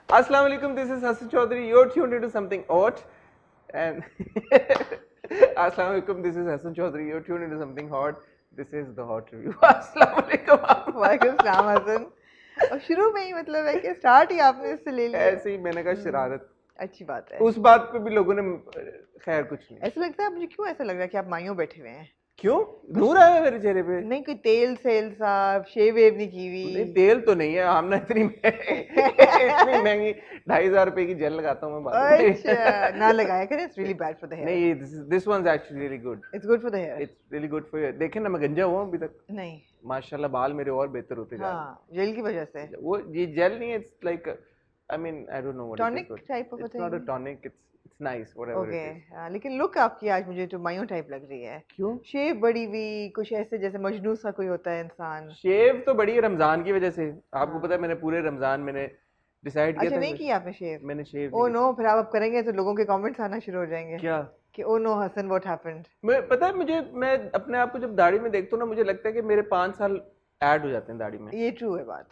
Assalamu alaikum, this is Hassan Chaudhary. You're tuned into something odd. And Assalamu alaikum, this is Hassan Chaudhary. You're tuned into something hot. This is the hot review. Assalamu alaikum. वालेकुम सलाम हसन। और शुरू में ही मतलब है कि start ही आपने इससे ले लिया। ऐसे ही मैंने कहा शरारत। अच्छी बात है। उस बात पे भी लोगों ने खैर कुछ नहीं। ऐसा लगता है मुझे, क्यों ऐसा लग रहा है कि आप मायूं बैठे हुए हैं? क्यों? नूर आया मेरे चेहरे पे? नहीं, कोई तेल सेल साहब शेव वेव नहीं की हुई? नहीं, तेल तो नहीं है। हमने इतनी महंगी 2,500 रुपए की जेल लगाता हूँ मैं बालों में। अच्छा, ना लगाया करें, it's really bad for the hair. नहीं, this one's actually really good. It's good for the hair. It's really good for you. देखें ना, मैं गंजा हुआ अभी तक। नहीं, माशाल्लाह बाल मेरे और बेहतर होते जा रहे हैं। हाँ, जेल की वजह से। वो ये जेल नहीं है, it's like I mean I don't know what Tonic it is. type of a It's not a thing? tonic. It's nice whatever okay, it is. लेकिन लुक आपकी आज मुझे तो मायूं टाइप लग रही है। क्यों? शेव बड़ी हुई, कुछ ऐसे जैसे मजनू सा कोई होता है इंसान। शेव तो बड़ी है रमजान की वजह से। आपको हाँ। पता है मैंने पूरे रमजान मैंने डिसाइड किया अच्छा, था। नहीं किया आपने शेव? मैंने शेव ओ नो, फिर आप करेंगे तो लोगों के कमेंट्स आना शुरू हो जाएंगे क्या? कि oh no Hasan what happened. मैं पता है मुझे, मैं अपने आप को जब दाढ़ी में देखता हूँ ना, मुझे लगता है कि मेरे 5 साल ऐड हो जाते हैं दाढ़ी में। ये ट्रू है बात।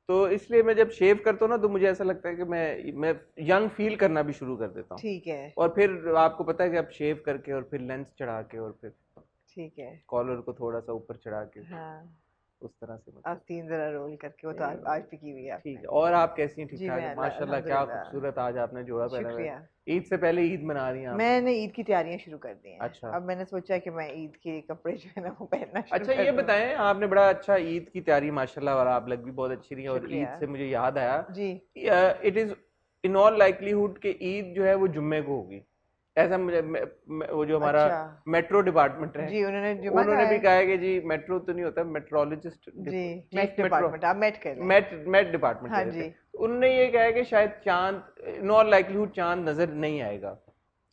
तो इसलिए मैं जब शेव करता हूँ ना तो मुझे ऐसा लगता है कि मैं यंग फील करना भी शुरू कर देता हूँ। ठीक है, और फिर आपको पता है कि अब शेव करके और फिर लेंस चढ़ा के और फिर ठीक है। कॉलर को थोड़ा सा ऊपर चढ़ा के हाँ, उस तरह से आज 3 जरा रोल करके वो तो आज भी की हुई है ठीक आपने। है। और आप कैसी हैं? ठीक जी, ठाक मैं हैं? अल्लाह- माशाल्लाह, क्या अल्हम्दुलिल्लाह। खूबसूरत आज आपने जोड़ा पहना हुआ है। शुक्रिया। ईद से पहले ईद मना रही हैं आप? मैंने ईद की तैयारियां शुरू कर दी हैं। अच्छा। अब मैंने सोचा कि मैं ईद के कपड़े जो है ना वो पहनना शुरू अच्छा, कर ये दूं। बताएं, आपने बड़ा अच्छा ईद की तैयारी माशाल्लाह, और आप लग भी बहुत अच्छी रही हैं। और शुक्रिया। ईद से मुझे याद आया, जी, it is in all likelihood कि ईद जो है वो जुम्मे को होगी। ऐसा मुझे वो जो हमारा अच्छा। मेट्रो डिपार्टमेंट है, जी, उन्होंने जुम्मा उन्होंने कहा भी है। कहा है कि जी मेट्रो तो नहीं होता, मेट्रोलॉजिस्ट, जी, मेट डिपार्टमेंट, आप मेट कह लें। मेट डिपार्टमेंट हाँ कह देते जी। हैं। उन्होंने ये कहा है कि शायद चांद, इन ऑल लाइकलीहुड चांद नजर नहीं आएगा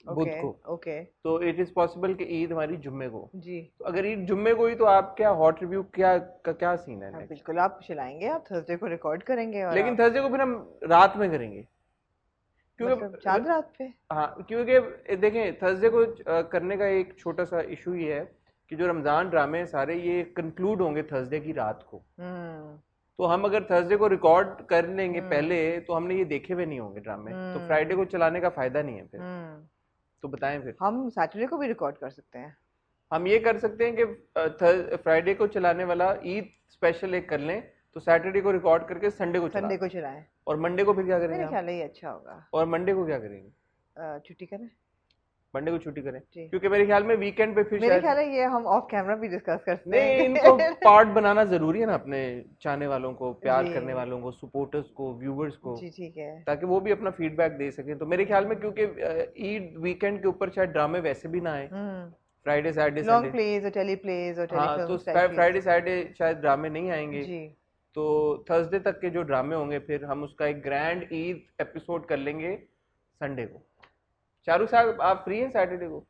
बुध ओके, को। ओके। तो इट इज पॉसिबल कि ईद हमारी जुम्मे को। जी, तो अगर ईद जुम्मे को हुई तो आप क्या हॉट रिव्यू क्या सीन है हाँ, next? बिल्कुल आप चलाएंगे, आप थर्सडे को रिकॉर्ड करेंगे और लेकिन आप थर्सडे को फिर हम रात में करेंगे, क्योंकि मतलब चांद रात पे। हाँ, क्योंकि देखें थर्सडे को करने का एक छोटा सा इशू ये है कि जो रमजान ड्रामे हैं सारे ये कंक्लूड होंगे थर्सडे की रात को। हम्म, तो हम अगर थर्सडे को रिकॉर्ड कर लेंगे हम्म। पहले तो हमने ये देखे हुए नहीं होंगे ड्रामे, तो हम्म। फ्राइडे को चलाने का फायदा नहीं है फिर। हम्म। तो बताएं फिर। हम सैटरडे को भी रिकॉर्ड कर सकते हैं। हम ये कर सकते हैं कि फ्राइडे को चलाने वाला ईद स्पेशल एक कर लें, तो सैटरडे को रिकॉर्ड करके संडे को संडे चला, को चलाएं। और मंडे को फिर क्या करेंगे मेरे हम? ख्याल है ये अच्छा होगा। और मंडे को क्या करेंगे? छुट्टी करें। मंडे को छुट्टी करें, जी। क्योंकि मेरे ख्याल में वीकेंड पे फिर मेरे शायद ख्याल है ये हम ऑफ कैमरा भी डिस्कस कर सकते नहीं, हैं। इनको पार्ट बनाना जरूरी है ना, अपने चाहने वालों को, प्यार जी। करने वालों को, सपोर्टर्स को, व्यूवर्स को, जी, ठीक है। ताकि वो भी अपना फीडबैक दे सकें। तो मेरे ख्याल में क्योंकि ईद वीकेंड के ऊपर शायद ड्रामे वैसे भी ना आए, Friday Saturday long Sunday. Plays और टेली प्लेज और हाँ, तो टेलीफिल्म्स फ्राइडे सैटरडे शायद ड्रामे नहीं आएंगे। जी। तो थर्सडे तक के जो ड्रामे होंगे फिर हम उसका एक ग्रैंड ईद एपिसोड कर लेंगे संडे को। शाहरुख साहब आप फ्री हैं सैटरडे को?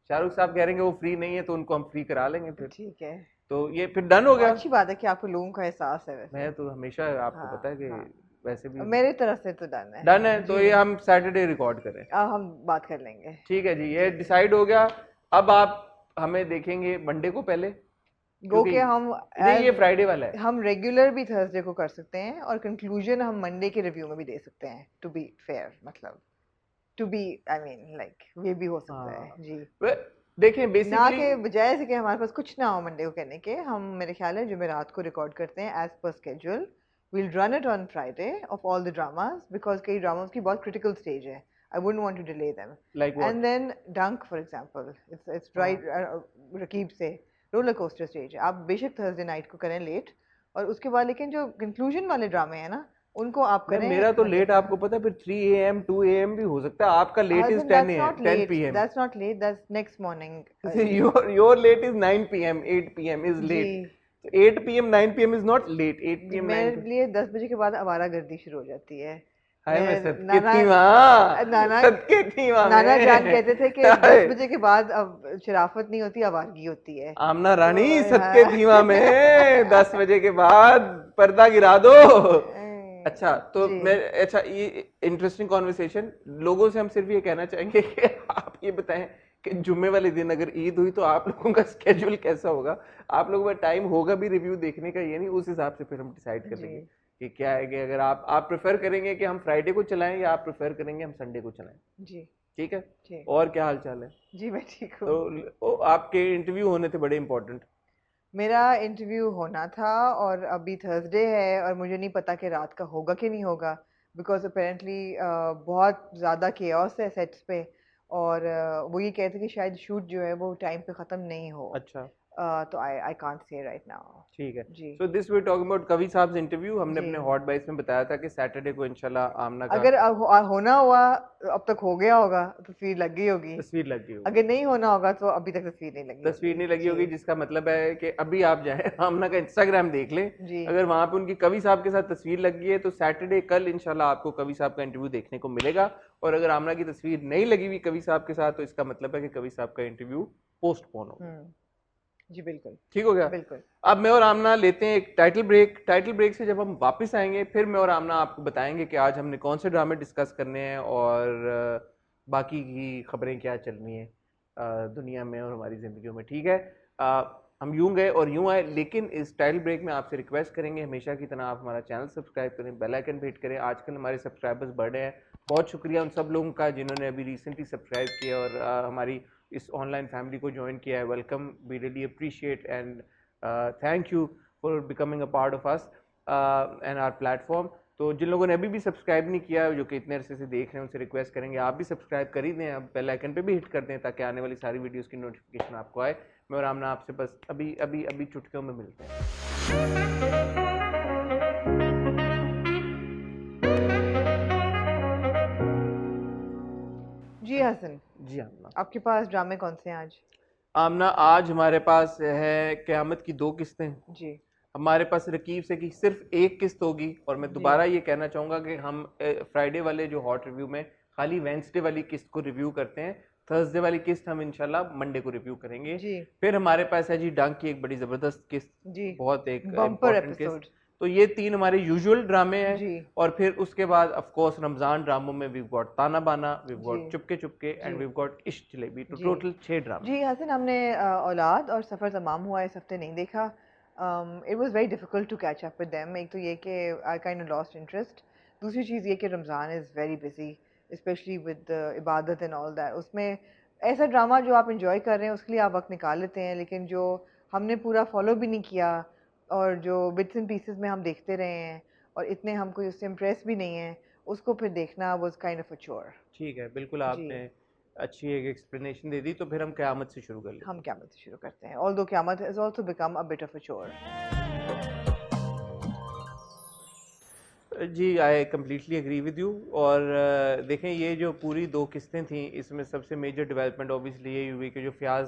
शाहरुख साहब कह रहे हैं वो फ्री नहीं है, तो उनको हम फ्री करा लेंगे फिर। ठीक है, तो ये फिर डन हो गया। अच्छी बात है कि आपको लोगों का एहसास है। वैसे मैं तो हमेशा, आपको हाँ, पता है कि हाँ। वैसे भी मेरी तरफ से तो डन है। डन है। तो जी। ये हम सैटरडे रिकॉर्ड करें। हम बात कर लेंगे। ठीक है जी, ये डिसाइड हो गया। अब आप हमें देखेंगे मंडे को पहले, गो क्योंकि के हम नहीं, ये फ्राइडे वाला है। हम रेगुलर भी थर्सडे को कर सकते हैं और कंक्लूजन हम मंडे के रिव्यू में भी दे सकते हैं, टू बी फेयर, मतलब to be I mean like वे भी हो सकता है। हाँ। जी, देखें ना बेसिकली के बजाय से कि हमारे पास कुछ ना हो मंडे को कहने के, हम मेरे ख्याल है जुमेरात को रिकॉर्ड करते हैं as per schedule. We'll run it on Friday of all the dramas, because कई ड्रामास की बहुत क्रिटिकल स्टेज है। I wouldn't want to delay them. Like what? And then डंक for example, it's right Raqeeb से roller coaster stage है। आप बेशक Thursday night को करें लेट, और उसके बाद लेकिन जो कंक्लूजन वाले ड्रामे हैं ना उनको आप करें। मेरा तो लेट आपको पता है फिर 3 AM 2 AM भी हो सकता है। आपका late is 10 PM। That's not late, that's next morning. your late is 9 PM, 8 PM is late. जी, 8 PM 9 PM is not late, 8 जी, PM 9 मेरे PM। लिए 10 बजे के बाद आवारागर्दी शुरू हो जाती है। हाय मैं मैं- सदके नाना- थी वहाँ, नाना सदके थी वहाँ नाना मैं। जान कहते थे कि 10 बजे के बाद अब शराफत नहीं होती, आवारगी होती है। आमना रानी तो, सदके थी वहाँ में, 10 बजे के बाद पर्दा गिरा दो। अच्छा, तो जी। मैं अच्छा, ये इंटरेस्टिंग कॉन्वर्सेशन। लोगों से हम सिर्फ ये कहना चाहेंगे कि आप ये बताएं कि जुम्मे वाले दिन अगर ईद हुई तो आप लोगों का स्केड्यूल कैसा होगा? आप लोगों का टाइम होगा भी रिव्यू देखने का? ये नहीं, उस हिसाब से फिर हम डिसाइड कर लेंगे। कि क्या है कि अगर आप प्रेफर करेंगे कि हम फ्राइडे को चलाएं या आप प्रेफर करेंगे हम संडे को चलाएं। जी ठीक है। ठीक। और क्या हाल चाल है? जी मैं ठीक हूँ। तो आपके इंटरव्यू होने थे बड़े इंपॉर्टेंट। मेरा इंटरव्यू होना था और अभी थर्सडे है और मुझे नहीं पता कि रात का होगा कि नहीं होगा, बिकॉज अपेरेंटली बहुत ज़्यादा केओस है सेट्स पे, और वो ये कहते हैं कि शायद शूट जो है वो टाइम पे ख़त्म नहीं हो। अच्छा तो I can't say right now. ठीक है। जी so this we talking about कवि साहब इंटरव्यू। हमने जी। अपने हॉट बाइट्स में बताया था कि सैटरडे को इंशाल्लाह आमना का अगर होना हुआ अब तक हो गया होगा, तस्वीर लग गई होगी। तस्वीर लग गई होगी। अगर नहीं होना होगा तो अभी तक तस्वीर नहीं लगी तस्वीर नहीं लगी जी होगी, जिसका मतलब है कि अभी आप जाए आमना का इंस्टाग्राम देख लें, जी अगर वहां पे उनकी कवि साहब के साथ तस्वीर लग गई है तो सैटरडे कल इंशाल्लाह आपको कवि साहब का इंटरव्यू देखने को मिलेगा। और अगर आमना की तस्वीर नहीं लगी हुई कवि साहब के साथ तो इसका मतलब है कि कवि साहब का इंटरव्यू पोस्टपोन हो गया। जी बिल्कुल ठीक हो गया। बिल्कुल। अब मैं और आमना लेते हैं एक टाइटल ब्रेक। टाइटल ब्रेक से जब हम वापस आएंगे फिर मैं और आमना आपको बताएंगे कि आज हमने कौन से ड्रामे डिस्कस करने हैं और बाकी की खबरें क्या चल रही हैं दुनिया में और हमारी जिंदगियों में। ठीक है। हम यूं गए और यूं आए, लेकिन इस टाइटल ब्रेक में आपसे रिक्वेस्ट करेंगे हमेशा की तरह आप हमारा चैनल सब्सक्राइब करें, बेल आइकन पे हिट करें। आजकल हमारे सब्सक्राइबर्स बढ़ रहे हैं, बहुत शुक्रिया उन सब लोगों का जिन्होंने अभी रिसेंटली सब्सक्राइब किया और हमारी इस ऑनलाइन फैमिली को ज्वाइन किया है। Welcome, we really appreciate and thank you for becoming a part of us and our platform. तो जिन लोगों ने अभी भी सब्सक्राइब नहीं किया, जो कि इतने अरसे से देख रहे हैं, उनसे रिक्वेस्ट करेंगे आप भी सब्सक्राइब कर ही दें, आप बेल आइकन पे भी हिट कर दें ताकि आने वाली सारी वीडियोस की नोटिफिकेशन आपको आए। मैं और आमना आपसे बस अभी अभी अभी चुटकियों में मिलते हैं। जी हसन, जी आमना। आपके पास ड्रामे कौन से हैं आज? आमना आज हमारे पास है क़यामत की 2 किस्तें। जी हमारे पास रकीब से की सिर्फ एक किस्त होगी और मैं जी दोबारा ये कहना चाहूँगा कि हम फ्राइडे वाले जो हॉट रिव्यू में खाली वेंसडे वाली किस्त को रिव्यू करते हैं, थर्सडे वाली किस्त हम इंशाल्लाह मंडे को रिव्यू करेंगे। जी फिर हमारे पास है जी डंक की एक बड़ी ज़बरदस्त किस्त, जी बहुत एक बम्पर इम्पॉर्टेंट एपिसोड। किस्त। तो ये 3 हमारे यूजुअल ड्रामे हैं। जी और फिर उसके बाद ऑफ कोर्स रमज़ान ड्रामों में वी गॉट ताना बाना, we ji got Chupke Chupke ji and we got इश्क जलेबी। तो जी टोटल 6 ड्रामे। जी हसन, हमने औलाद और सफ़र तमाम हुआ इस हफ्ते नहीं देखा। It was very difficult to catch up with them. एक तो ये कि I kind of lost interest, दूसरी चीज़ ये कि Ramzan is very busy specially with इबादत एंड ऑल दैट। उसमें ऐसा ड्रामा जो आप इंजॉय कर रहे हैं उसके लिए आप वक्त निकाल लेते हैं, लेकिन जो हमने पूरा फॉलो भी नहीं किया और जो बिट्स एंड पीसेस में हम देखते रहे हैं और इतने हम कोई उससे इम्प्रेस भी नहीं हैं, उसको फिर देखना वाज काइंड ऑफ अ चोर। ठीक है, बिल्कुल जी आपने अच्छी एक एक्सप्लेनेशन दे दी। तो फिर हम क़यामत से शुरू कर लेते हम क़यामत से शुरू करते हैं। Although Qayamat has also become a bit of a चोर। हैं। जी I completely agree with you. और देखें ये जो पूरी 2 किस्तें थी इसमें सबसे मेजर डेवलपमेंट ऑब्वियसली यही हुई कि जो फयाज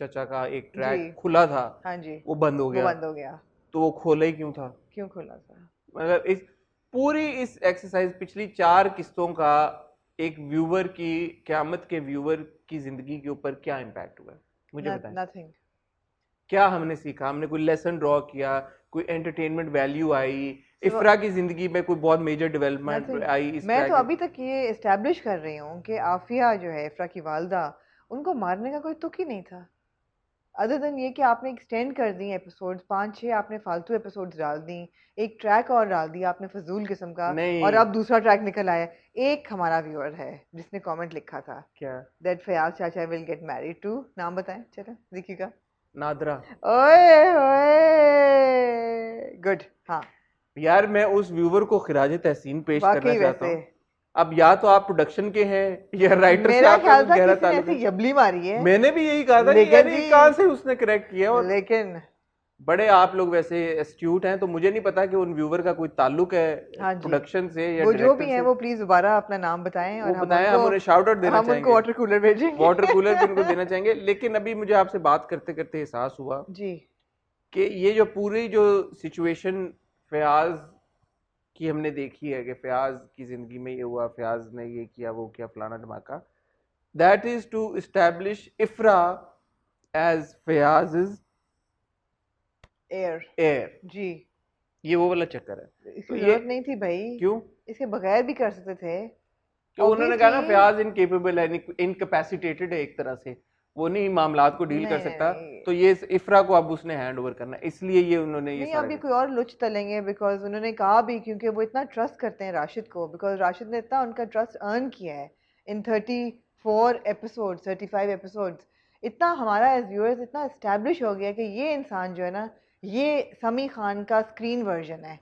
चचा का एक जी ट्रैक खुला था हाँ जी, वो बंद हो वो गया। बंद हो गया। तो वो खोला ही क्यों था? क्यों खुला था? मतलब इस एक्सरसाइज पिछली 4 किस्तों का एक व्यूवर की, क़यामत के व्यूवर की जिंदगी के ऊपर क्या इम्पैक्ट हुआ है मुझे बताएं। नथिंग। क्या हमने सीखा? हमने कोई लेसन ड्रॉ किया? कोई एंटरटेनमेंट वैल्यू आई? सिर्फ इफ्रा की जिंदगी में कोई बहुत मेजर डेवलपमेंट नथिंग। आई इस मैं तो ट्रैक? अभी तक ये इस्टेब्लिश कर रही हूँ कि आफिया जो है इफ्रा की वालदा, उनको मारने का कोई तुक ही नहीं था, अदर देन ये कि आपने एक्सटेंड कर दी एपिसोड्स, 5-6 आपने फालतू एपिसोड्स डाल दी, एक ट्रैक और डाल दिया आपने फजूल किस्म का, और नहीं। अब दूसरा ट्रैक निकल आया। एक हमारा व्यूअर है जिसने कमेंट लिखा था क्या? दैट फयाज चाचा विल गेट मैरिड टू, नाम बताएं चलो देखिएगा। नादरा। ओए ओए गुड। हाँ यार मैं उस व्यूवर को खिराज तहसीन पेश करना वाकई चाहता वैसे हूँ। अब या तो आप प्रोडक्शन के हैं या राइटर से मेरा आपका ख्याल कुछ था गहरा किसी ने ताल्लुक ऐसी है। यबली मारी है। मैंने भी यही कहा था कि लेकिन यार ये जी कहाँ से उसने करेक्ट किया। और लेकिन बड़े आप लोग वैसे एस्ट्यूट हैं तो मुझे नहीं पता कि उन व्यूवर का कोई ताल्लुक है हाँ जी, प्रोडक्शन से या वो जो डायरेक्टर भी है से। वो प्लीज दोबारा अपना नाम बताएं वो और बताएं, हम उन्हें शाउट आउट देना हम उनको चाहेंगे, वाटर कूलर भेजेंगे। वाटर कूलर भी उनको देना चाहेंगे। लेकिन अभी मुझे आपसे बात करते करते एहसास हुआ जी कि ये जो पूरी जो सिचुएशन फयाज की हमने देखी है कि फयाज की जिंदगी में ये हुआ, फयाज ने ये किया वो किया फलाना धमाका, that is to establish Ifra as Fayaz heir heir. जी, ये वो वाला चक्कर है। तो इसकी ये जरूरत नहीं थी भाई, क्यों? इसके बगैर भी कर सकते थे। कि उन्होंने कहा ना ऑब्वियसली फयाज इनकेपेबल है, इनकैपेसिटेटेड है एक तरह से। वो नहीं मामलात को डील कर नहीं, सकता, नहीं। तो ये इफ्रा को अब उसने हैंड ओवर करना है, इसलिए ये उन्होंने ये नहीं सारा अभी कोई और लुच तलेंगे, बिकॉज उन्होंने कहा भी, क्योंकि वो इतना ट्रस्ट करते हैं राशिद को, बिकॉज राशिद ने इतना उनका ट्रस्ट अर्न किया है इन 34 एपिसोड्स, 35 एपिसोड्स। इतना हमारा एज व्यूअर्स इतना एस्टैब्लिश हो गया कि ये इंसान जो है ना, ये समी खान का स्क्रीन वर्जन है।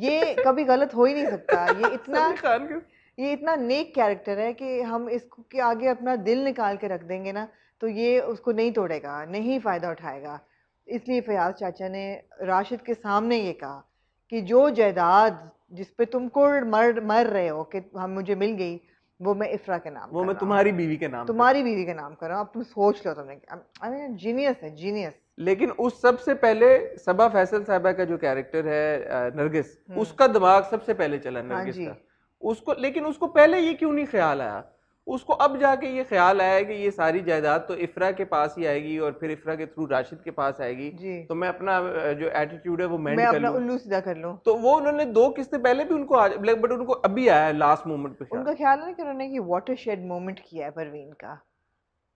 ये कभी गलत हो ही नहीं सकता। ये इतना समीर खान के ये इतना नेक कैरेक्टर है कि हम इसको के आगे अपना दिल निकाल के रख देंगे ना, तो ये उसको नहीं तोड़ेगा, नहीं फ़ायदा उठाएगा। इसलिए फयाज चाचा ने राशिद के सामने ये कहा कि जो जायदाद जिस पे तुम कुड़ मर मर रहे हो कि हम मुझे मिल गई, वो मैं इफ्रा के नाम वो कर मैं रहा हूँ, तुम्हारी बीवी के नाम पे। तुम्हारी बीवी के नाम कर रहा हूँ। अब तुम सोच लो, तुमने जीनियस है, जीनियस। लेकिन उस सबसे पहले सबा फैसल साहबा का जो कैरेक्टर है नरगिस, उसका दिमाग सबसे पहले चला हाँ नरगिस जी। का। उसको, लेकिन उसको पहले ये क्यों नहीं ख्याल आया? उसको अब जाके ये ख्याल आया कि ये सारी जायदाद तो इफ्रा के पास ही आएगी और फिर इफ्रा के थ्रू राशिद के पास आएगी, जी। तो मैं अपना जो एटीट्यूड है वो मेंट मैं कर अपना लूं। उल्लू सीधा कर लूं। तो वो उन्होंने 2 किस्तें पहले भी उनको बट उनको अभी आया लास्ट मोमेंट पे ख्याल। उनका ख्याल है कि उन्होंने कि वाटरशेड मोमेंट किया है परवीन का।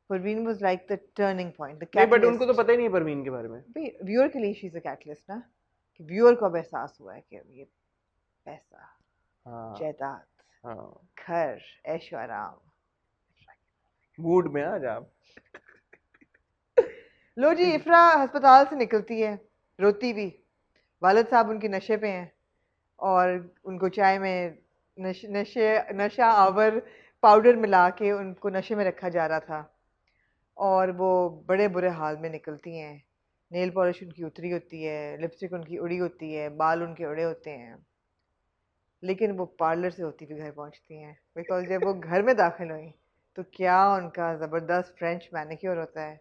Parveen was like the turning point, the नहीं, बट उनको तो कैटलिस्ट। पता ही नहीं है परवीन के बारे में। भाई व्यूअर के लिए शी इज अ कैटलिस्ट ना, कि व्यूअर को अब एहसास हुआ है कि अब ये पैसा, हाँ जायदाद, हाँ, घर, ऐशो आराम। मूड में आज आप। लो जी, इफ्रा अस्पताल से निकलती है रोती भी। वालिद साहब उनके नशे पे हैं और उनको चाय में नशा आवर पाउडर मिला के उनको नशे में रखा जा रहा था, और वो बड़े बुरे हाल में निकलती हैं। नेल पॉलिश उनकी उतरी होती है, लिपस्टिक उनकी उड़ी होती है, बाल उनके उड़े होते हैं, लेकिन वो पार्लर से होती हुई घर पहुंचती हैं। बिकॉज जब वो घर में दाखिल हुई तो क्या उनका ज़बरदस्त फ्रेंच मैनिक्योर होता है,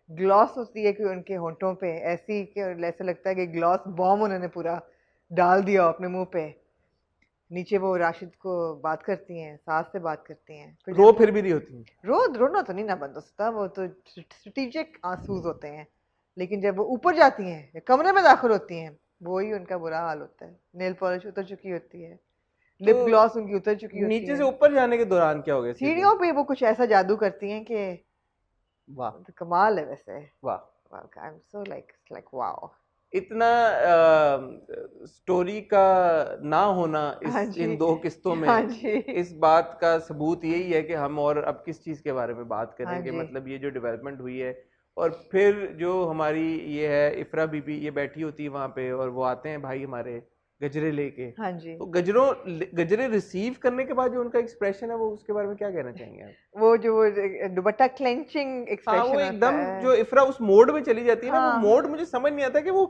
ग्लॉस होती है कि उनके होंठों पे ऐसी कि ऐसा लगता है कि ग्लॉस बॉम्ब उन्होंने पूरा डाल दिया अपने मुंह पे। नीचे वो राशिद को बात करती हैं, सास से बात करती हैं। रो फिर भी नहीं होती। रोना तो नहीं ना बंद होता, वो तो स्ट्रेटेजिक आंसूज होते हैं। लेकिन जब वो ऊपर जाती हैं या कमरे में दाखिल होती हैं, वही उनका बुरा हाल होता है। नेल पॉलिश उतर चुकी होती है, लिप तो ग्लॉस उनकी उतर चुकी होती नीचे है। से ऊपर जाने के दौरान क्या हो गया? सीढ़ियों पे वो कुछ ऐसा जादू करती हैं कि वाह, तो कमाल है वैसे। वाह। I am so like wow. इतना स्टोरी का ना होना हाँ इस जी, इन 2 किस्तों हाँ में, जी, इस बात का सबूत यही है कि हम और अब किस चीज़ के बारे में बात हाँ करेंगे। जी। मतलब ये जो डेवलपमेंट हुई है, और फिर जो हमारी ये है इफ्रा बीबी, ये बैठी होती है वहाँ पे और वो आते हैं भाई हमारे गजरे लेके। हाँ जी, तो गजरे रिसीव करने के बाद जो उनका एक्सप्रेशन है, वो उसके बारे में क्या कहना चाहेंगे आप? वो जो दुपट्टा क्लेंचिंग हाँ, एक्सप्रेशन वो होता एकदम है। जो इफ्रा उस मोड में चली जाती है ना, वो हाँ मोड मुझे समझ नहीं आता कि वो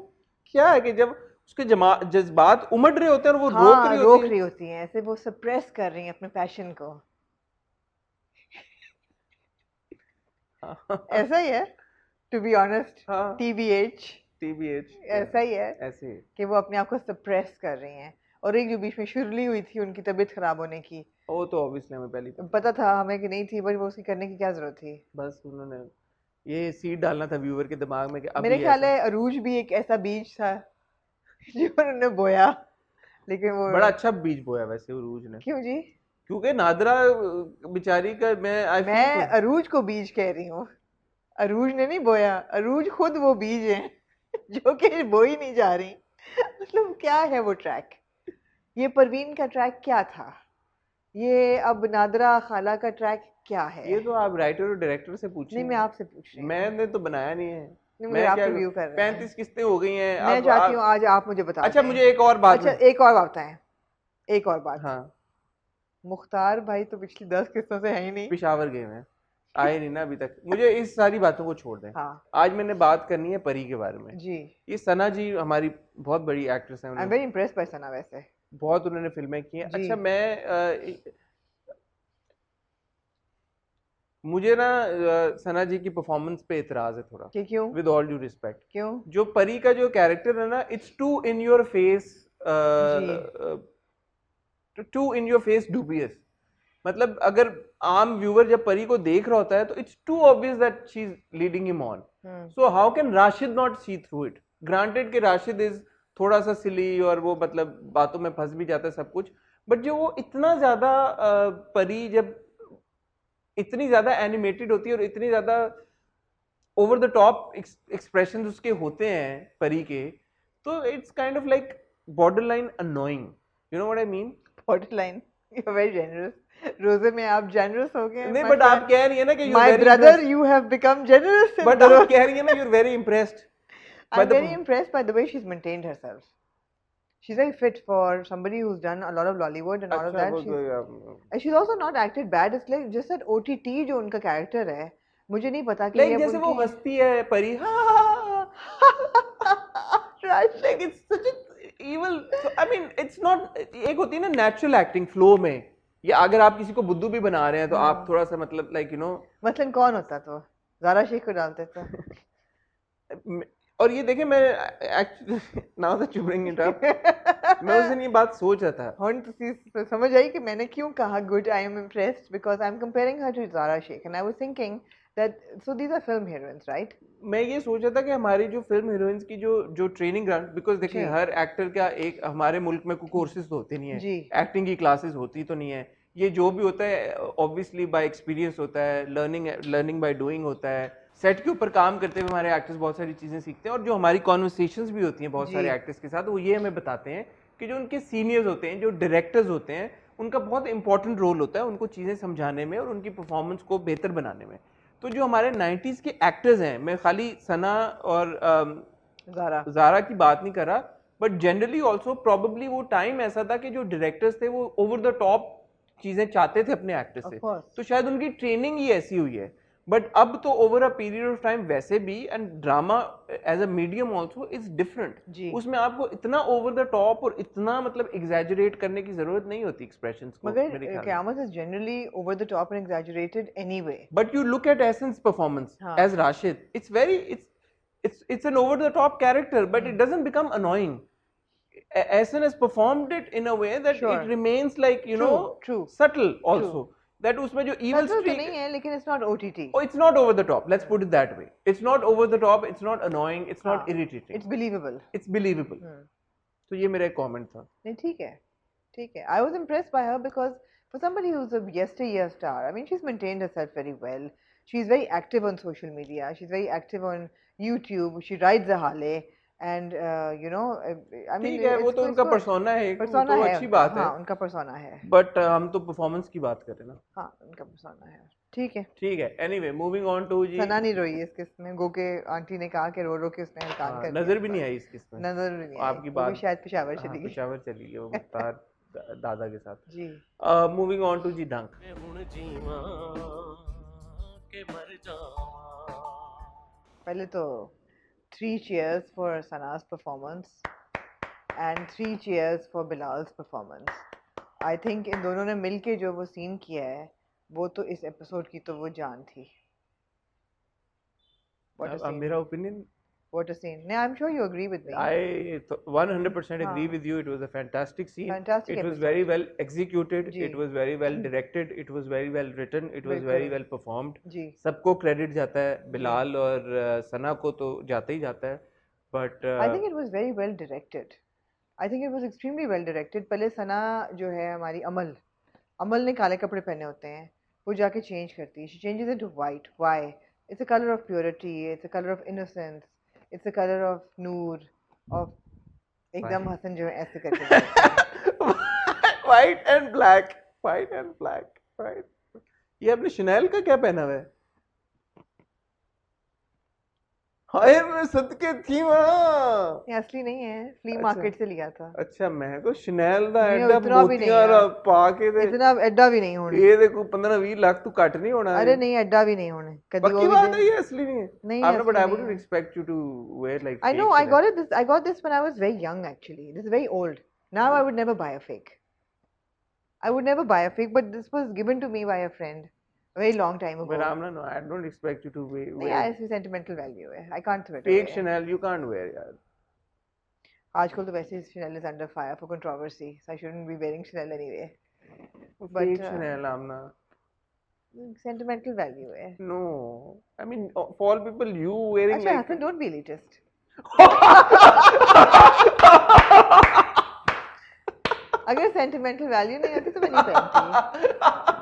क्या है, कि जब उसके जज्बात उमड़ रहे होते हैं और वो रोक हाँ, रही होती रोक है। रही होती हैं, ऐसे वो सप्रेस कर रही हैं अपने पैशन को। ऐसा ही है, टू बी ऑनेस्ट। हाँ, टीबीएच टीबीएच ऐसा ही है ऐसे ही। कि वो अपने आप को सप्रेस कर रही हैं। और एक जो बीच में शुरली हुई थी उनकी तबीयत खराब होने की, वो तो ऑब्वियसली हमें पहले ही पता था हमें कि नहीं थी, बट वो उसकी करने की क्या जरूरत थी। बस उन्होंने ये सीड डालना था व्यूअर के दिमाग में कि अब मेरे ये ख्याल ऐसा। है अरूज भी एक ऐसा बीज था जो उन्होंने बोया, लेकिन वो बड़ा अच्छा बीज बोया वैसे उरूज ने, क्यों जी? क्योंकि नादरा बेचारी का आई मैं फील। अरूज को बीज कह रही हूँ, अरूज ने नहीं बोया। अरूज खुद वो बीज है जो कि बोई नहीं जा रही। मतलब क्या है वो ट्रैक? ये परवीन का ट्रैक क्या था? ये अब नादरा खाला का ट्रैक क्या है? ये तो आप राइटर और डायरेक्टर से पूछिए। नहीं, मैं आपसे पूछ रही हूँ। मैंने तो बनाया नहीं है। नहीं, मगर मैं आप क्या, रिव्यू कर रहे हैं। 35 किस्तें हो गई हैं मैं अब चाहती हूँ आज आप मुझे बता अच्छा दें। मुझे एक और बात अच्छा, एक और बात बताएं, एक और बात। हाँ, मुख्तार भाई तो पिछली 10 किस्तों से है ही नहीं। पिशावर गए हैं, आए नहीं ना अभी तक। मुझे इस सारी बातों को छोड़ दें। हाँ आज मैंने बात करनी है परी के बारे में। जी, ये सना जी हमारी बहुत बड़ी एक्ट्रेस है, आई एम उन्होंने वेरी इम्प्रेस्ड बाय सना वैसे। बहुत उन्होंने फिल्में की हैं। जी। अच्छा मुझे ना सना जी की परफॉर्मेंस पे इतराज है थोड़ा, कि क्यों? With all due respect. क्यों? जो परी का जो कैरेक्टर है ना, it's too in your face, जी, too in your face dubious. मतलब अगर आम व्यूअर जब परी को देख रहा होता है तो it's too obvious that she is leading him on. So how can Rashid not see through it? Granted कि राशिद इज थोड़ा सा सिली और वो मतलब बातों में फंस भी जाता है सब कुछ, बट जो वो इतना ज्यादा परी जब इतनी ज्यादा एनिमेटेड होती है और इतनी ज्यादा ओवर द टॉप एक्सप्रेशंस उसके होते हैं परी के, तो it's kind of like borderline annoying, you know what I mean? Borderline. You're very generous. रोजे में आप generous हो गए. नहीं, My बट आप friend. कह रही है ना कि My brother, you have become generous. But आप कह रही है ना you're very impressed. I'm very impressed by the way she's maintained herself. She's very fit for somebody who's done a lot of Lollywood and all of that. And she's also not acted bad. It's like just that OTT जो उनका character है, मुझे नहीं पता कि like जैसे वो हंसती है परी, right, like it's such a evil, so, I mean it's not, एक होती है ना natural acting flow में, या अगर आप किसी को बुद्धू भी बना रहे हैं तो आप थोड़ा सा मतलब like you know, मसलन कौन होता तो ज़ारा शेख को डालते तो और ये देखें मैं actually now that you bring it up, मैं उस दिन ये बात सोच रहा था, ਹੁਣ ਤੁਸੀਂ समझ आई कि मैंने क्यों कहा good, I am impressed because I'm comparing her to Zara Sheikh and I was thinking that so these are film heroines, right? मैं ये सोच रहा था कि हमारी जो फिल्म हीरोइंस की जो ट्रेनिंग ग्राउंड, बिकॉज देखिए हर एक्टर का एक हमारे मुल्क में कोई कोर्सेज तो होते नहीं है, एक्टिंग की क्लासेस होती तो नहीं है, ये जो भी होता है ऑब्वियसली बाय एक्सपीरियंस होता है, लर्निंग बाय डूइंग होता है, सेट के ऊपर काम करते हुए हमारे एक्टर्स बहुत सारी चीज़ें सीखते हैं, और जो हमारी कॉन्वर्सेशंस भी होती हैं बहुत सारे एक्टर्स के साथ, वो ये हमें बताते हैं कि जो उनके सीनियर्स होते हैं, जो डायरेक्टर्स होते हैं, उनका बहुत इंपॉर्टेंट रोल होता है उनको चीज़ें समझाने में और उनकी परफॉर्मेंस को बेहतर बनाने में। तो जो हमारे 90s के एक्टर्स हैं, मैं खाली सना और ज़ारा की बात नहीं कर रहा, बट जनरली ऑल्सो प्रॉबेबली वो टाइम ऐसा था कि जो डायरेक्टर्स थे वो ओवर द टॉप चीज़ें चाहते थे अपने एक्टर्स से, तो शायद उनकी ट्रेनिंग ही ऐसी हुई है। बट अब तो over a period of time वैसे भी, and drama as a medium also is different, उसमें आपको इतना ओवर द टॉप और इतना मतलब एग्जैजरेट करने की जरूरत नहीं होती एक्सप्रेशंस को। मगर Qayamat is generally over the top and exaggerated anyway, but you look at essence performance as Rashid, it's an over the top character, but it doesn't become annoying. Ehsan has performed it in a way that it remains like, you know, subtle also. That उसमें जो evil streak नहीं है, लेकिन it's not OTT. Oh, it's not over the top. Let's put it that way. It's not over the top. It's not annoying. It's not irritating. It's believable. It's believable. तो ये मेरा एक comment था. नहीं ठीक है, ठीक है. I was impressed by her because for somebody who's a yesteryear star, I mean, she's maintained herself very well. She's very active on social media. She's very active on YouTube. She rides a Harley. And you know, I mean, वो तो उनका persona है, persona तो अच्छी बात है, हाँ, उनका persona है, but हम तो performance की बात कर रहे हैं ना, हाँ, उनका persona है, ठीक है, ठीक है। Anyway, moving on to जी, सना नहीं रोई इस किस्त में, गो के आंटी ने कहा कि रो रो के उसने हलकान कर दिया, नजर भी नहीं आई इस किस्त में, नजर भी नहीं, आपकी बात शायद पेशावर चली गई, पेशावर चली गई वो मुख्तार दादा के साथ जी। Moving on to जी डंक, पहले तो 3 cheers for Sana's performance and 3 cheers for Bilal's performance. I think इन दोनों ने मिलके जो वो सीन किया है, वो तो इस एपिसोड की तो वो जान थी। मेरा opinion, what a scene. No, I'm sure you agree with me. I 100% agree with you. It was a fantastic scene. Fantastic. It was very well executed. It was very well directed. It was very well written. It was very well performed. सबको credit जाता है, बिलाल और सना को तो जाता ही जाता है. But I think it was very well directed. I think it was extremely well directed. पहले सना जो है हमारी अमल ने काले कपड़े पहने होते हैं, वो जाके change करती है. She changes into white. Why? It's a color of purity. It's a color of innocence. It's a color of noor, of एकदम हसन जो है ऐसे करके white and black, right? ये अपने शनेल का क्या पहना हुआ है? हाय मैं सदके थी वहाँ। ये असली नहीं है, फ्ली मार्केट से लिया था। अच्छा मैं को शनेल दा एडा मोतियां पाके दे इतना एडा भी नहीं होने। ये देखो 15-20 लाख तू कट नहीं होना। अरे नहीं एडा भी नहीं होने। पक्की बात है ये असली नहीं है। नहीं आपने but I wouldn't expect you to wear like. I know I got this when I was very young actually. This is very old. Now I would never buy a fake. I would never buy a fake, but this was given to me by a friend. A very long time ago. But no, I don't expect you to wear. Yeah, it's sentimental value. I can't wear it. Fake Chanel, you can't wear, yaar. आजकल तो वैसे Chanel is under fire for controversy, so I shouldn't be wearing Chanel anyway. Fake Chanel, Amna. Sentimental value है. No, I mean for all people, you wearing अच्छा, like. Hassan, don't be elitist. अगर sentimental value नहीं होती तो मैं नहीं पहनती.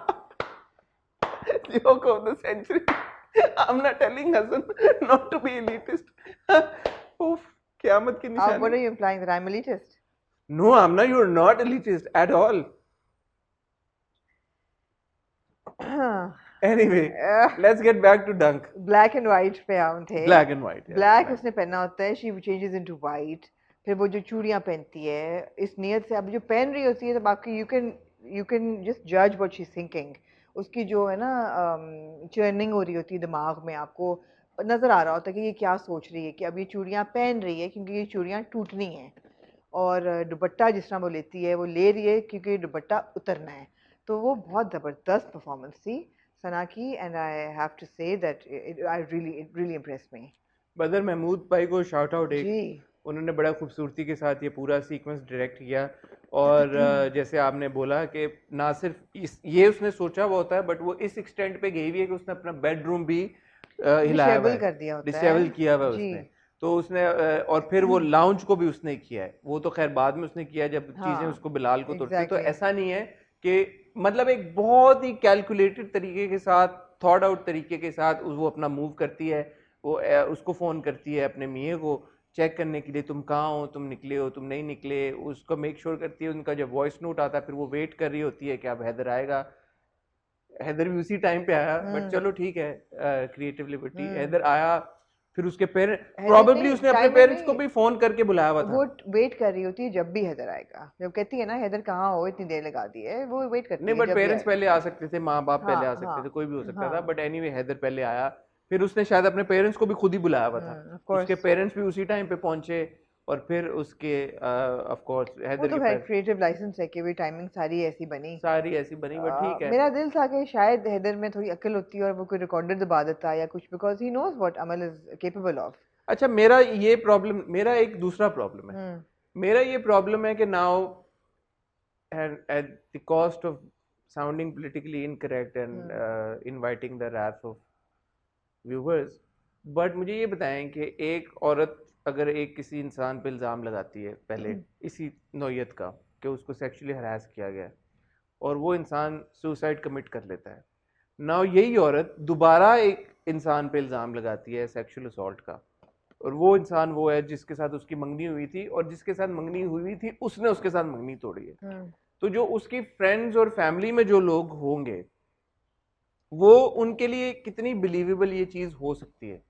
Joke of the century. I'm not telling Hassan not to be elitist. Oof, क़यामत की निशानी. What are you implying, that I'm elitist? No, Amna, you're not elitist at all. Anyway, let's get back to Dunk. Black and white पे हम थे. Black and white. Yeah, Black उसने पहना होता है. She changes into white. फिर वो जो चूड़ियाँ पहनती है, इस नियत से अब जो पहन रही होती है, तब आपकी you can just judge what she's thinking. उसकी जो है ना churning हो रही होती है दिमाग में, आपको नजर आ रहा होता है कि ये क्या सोच रही है कि अब ये चूड़ियाँ पहन रही है क्योंकि ये चूड़ियाँ टूटनी हैं, और दुपट्टा जिस तरह वो लेती है वो ले रही है क्योंकि दुपट्टा उतरना है. तो वो बहुत ज़बरदस्त परफॉर्मेंस थी सना की, and I have to say that it really impressed me. Badar Mahmood भाई को शाउट आउट. जी, उन्होंने बड़ा खूबसूरती के साथ ये पूरा सीक्वेंस डायरेक्ट किया. और जैसे आपने बोला कि ना सिर्फ ये उसने सोचा हुआ होता है, बट वो इस एक्सटेंट पे गई हुई है कि उसने अपना बेडरूम भी हिलाया हुआ है, कर दिया होता है, डिसेबल किया हुआ है उसने. तो उसने और फिर वो लाउंज को भी उसने किया है. वो तो खैर बाद में उसने किया जब चीजें उसको बिलाल को तोड़ती. तो ऐसा नहीं है कि मतलब एक बहुत ही कैलकुलेटेड तरीके के साथ, थॉट आउट तरीके के साथ वो अपना मूव करती है. वो उसको फोन करती है अपने मियाँ को चेक करने के लिए, तुम कहाँ हो, तुम निकले हो, तुम नहीं निकले. उसको मेक श्योर करती है. उनका जब वॉइस नोट आता है फिर वो वेट कर रही होती है कि अब हैदर आएगा. हैदर भी उसी टाइम पे आया, बट चलो ठीक है, क्रिएटिव लिबर्टी. हैदर आया, फिर उसके पेरेंट्स, प्रोबेबली उसने अपने पेरेंट्स को भी फोन करके बुलाया हुआ था. वो वेट कर रही होती है जब भी हैदर आएगा. जब कहती है ना हैदर कहाँ हो, इतनी देर लगा दी है, वो वेट करती है. नहीं, बट पेरेंट्स पहले आ सकते थे, माँ बाप पहले आ सकते थे, कोई भी हो सकता था. बट एनीवे हैदर पहले आया. फिर उसने शायद अपने पेरेंट्स को भी खुद ही बुलाया हुआ था. उसके पेरेंट्स भी उसी टाइम पे पहुंचे. और फिर उसके ऑफ कोर्स हैदर के पास क्रिएटिव लाइसेंस है कि भी टाइमिंग सारी ऐसी बनी, बट ठीक है. मेरा दिल था कि शायद हैदर में थोड़ी अकल होती है और वो कोई रिकॉर्डर दबा देता या कुछ, because he knows what Amal is capable of. अच्छा, मेरा एक दूसरा प्रॉब्लम है. मेरा ये प्रॉब्लम है कि now at the cost of sounding politically incorrect and inviting the wrath of viewers, but मुझे ये बताएं कि एक औरत अगर एक किसी इंसान पे इल्ज़ाम लगाती है पहले इसी नौयत का कि उसको सेक्सुअली हरास किया गया, और वो इंसान सुसाइड कमिट कर लेता है, नाउ यही औरत दोबारा एक इंसान पे इल्ज़ाम लगाती है सेक्सुअल असॉल्ट का, और वो इंसान वो है जिसके साथ उसकी मंगनी हुई थी, और जिसके साथ मंगनी हुई थी उसने उसके साथ मंगनी तोड़ी है. तो जो उसकी फ्रेंड्स और फैमिली में जो लोग होंगे, वो उनके लिए कितनी बिलीवेबल ये चीज़ हो सकती है?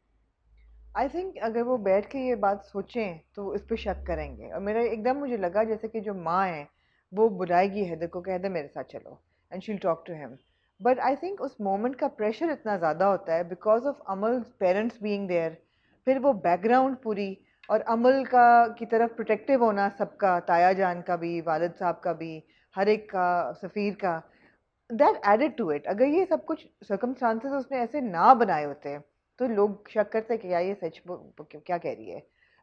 आई थिंक अगर वो बैठ के ये बात सोचें तो इस पर शक करेंगे. और मेरा एकदम मुझे लगा जैसे कि जो माँ है वो बुलाएगी हैदर को, कह दे मेरे साथ चलो, and she'll talk to him. But I think उस मोमेंट का प्रेशर इतना ज़्यादा होता है because of Amal's parents being there, फिर वो बैकग्राउंड पूरी, और अमल का की तरफ प्रोटेक्टिव होना सबका, ताया जान का भी, वालिद साहब का भी, हर एक का, सफ़ीर का, दैट एडेड टू इट. अगर ये सब कुछ सर्कमस्टांसेस उसने ऐसे ना बनाए होते तो लोग शक करते कि यार ये सच क्या कह रही है.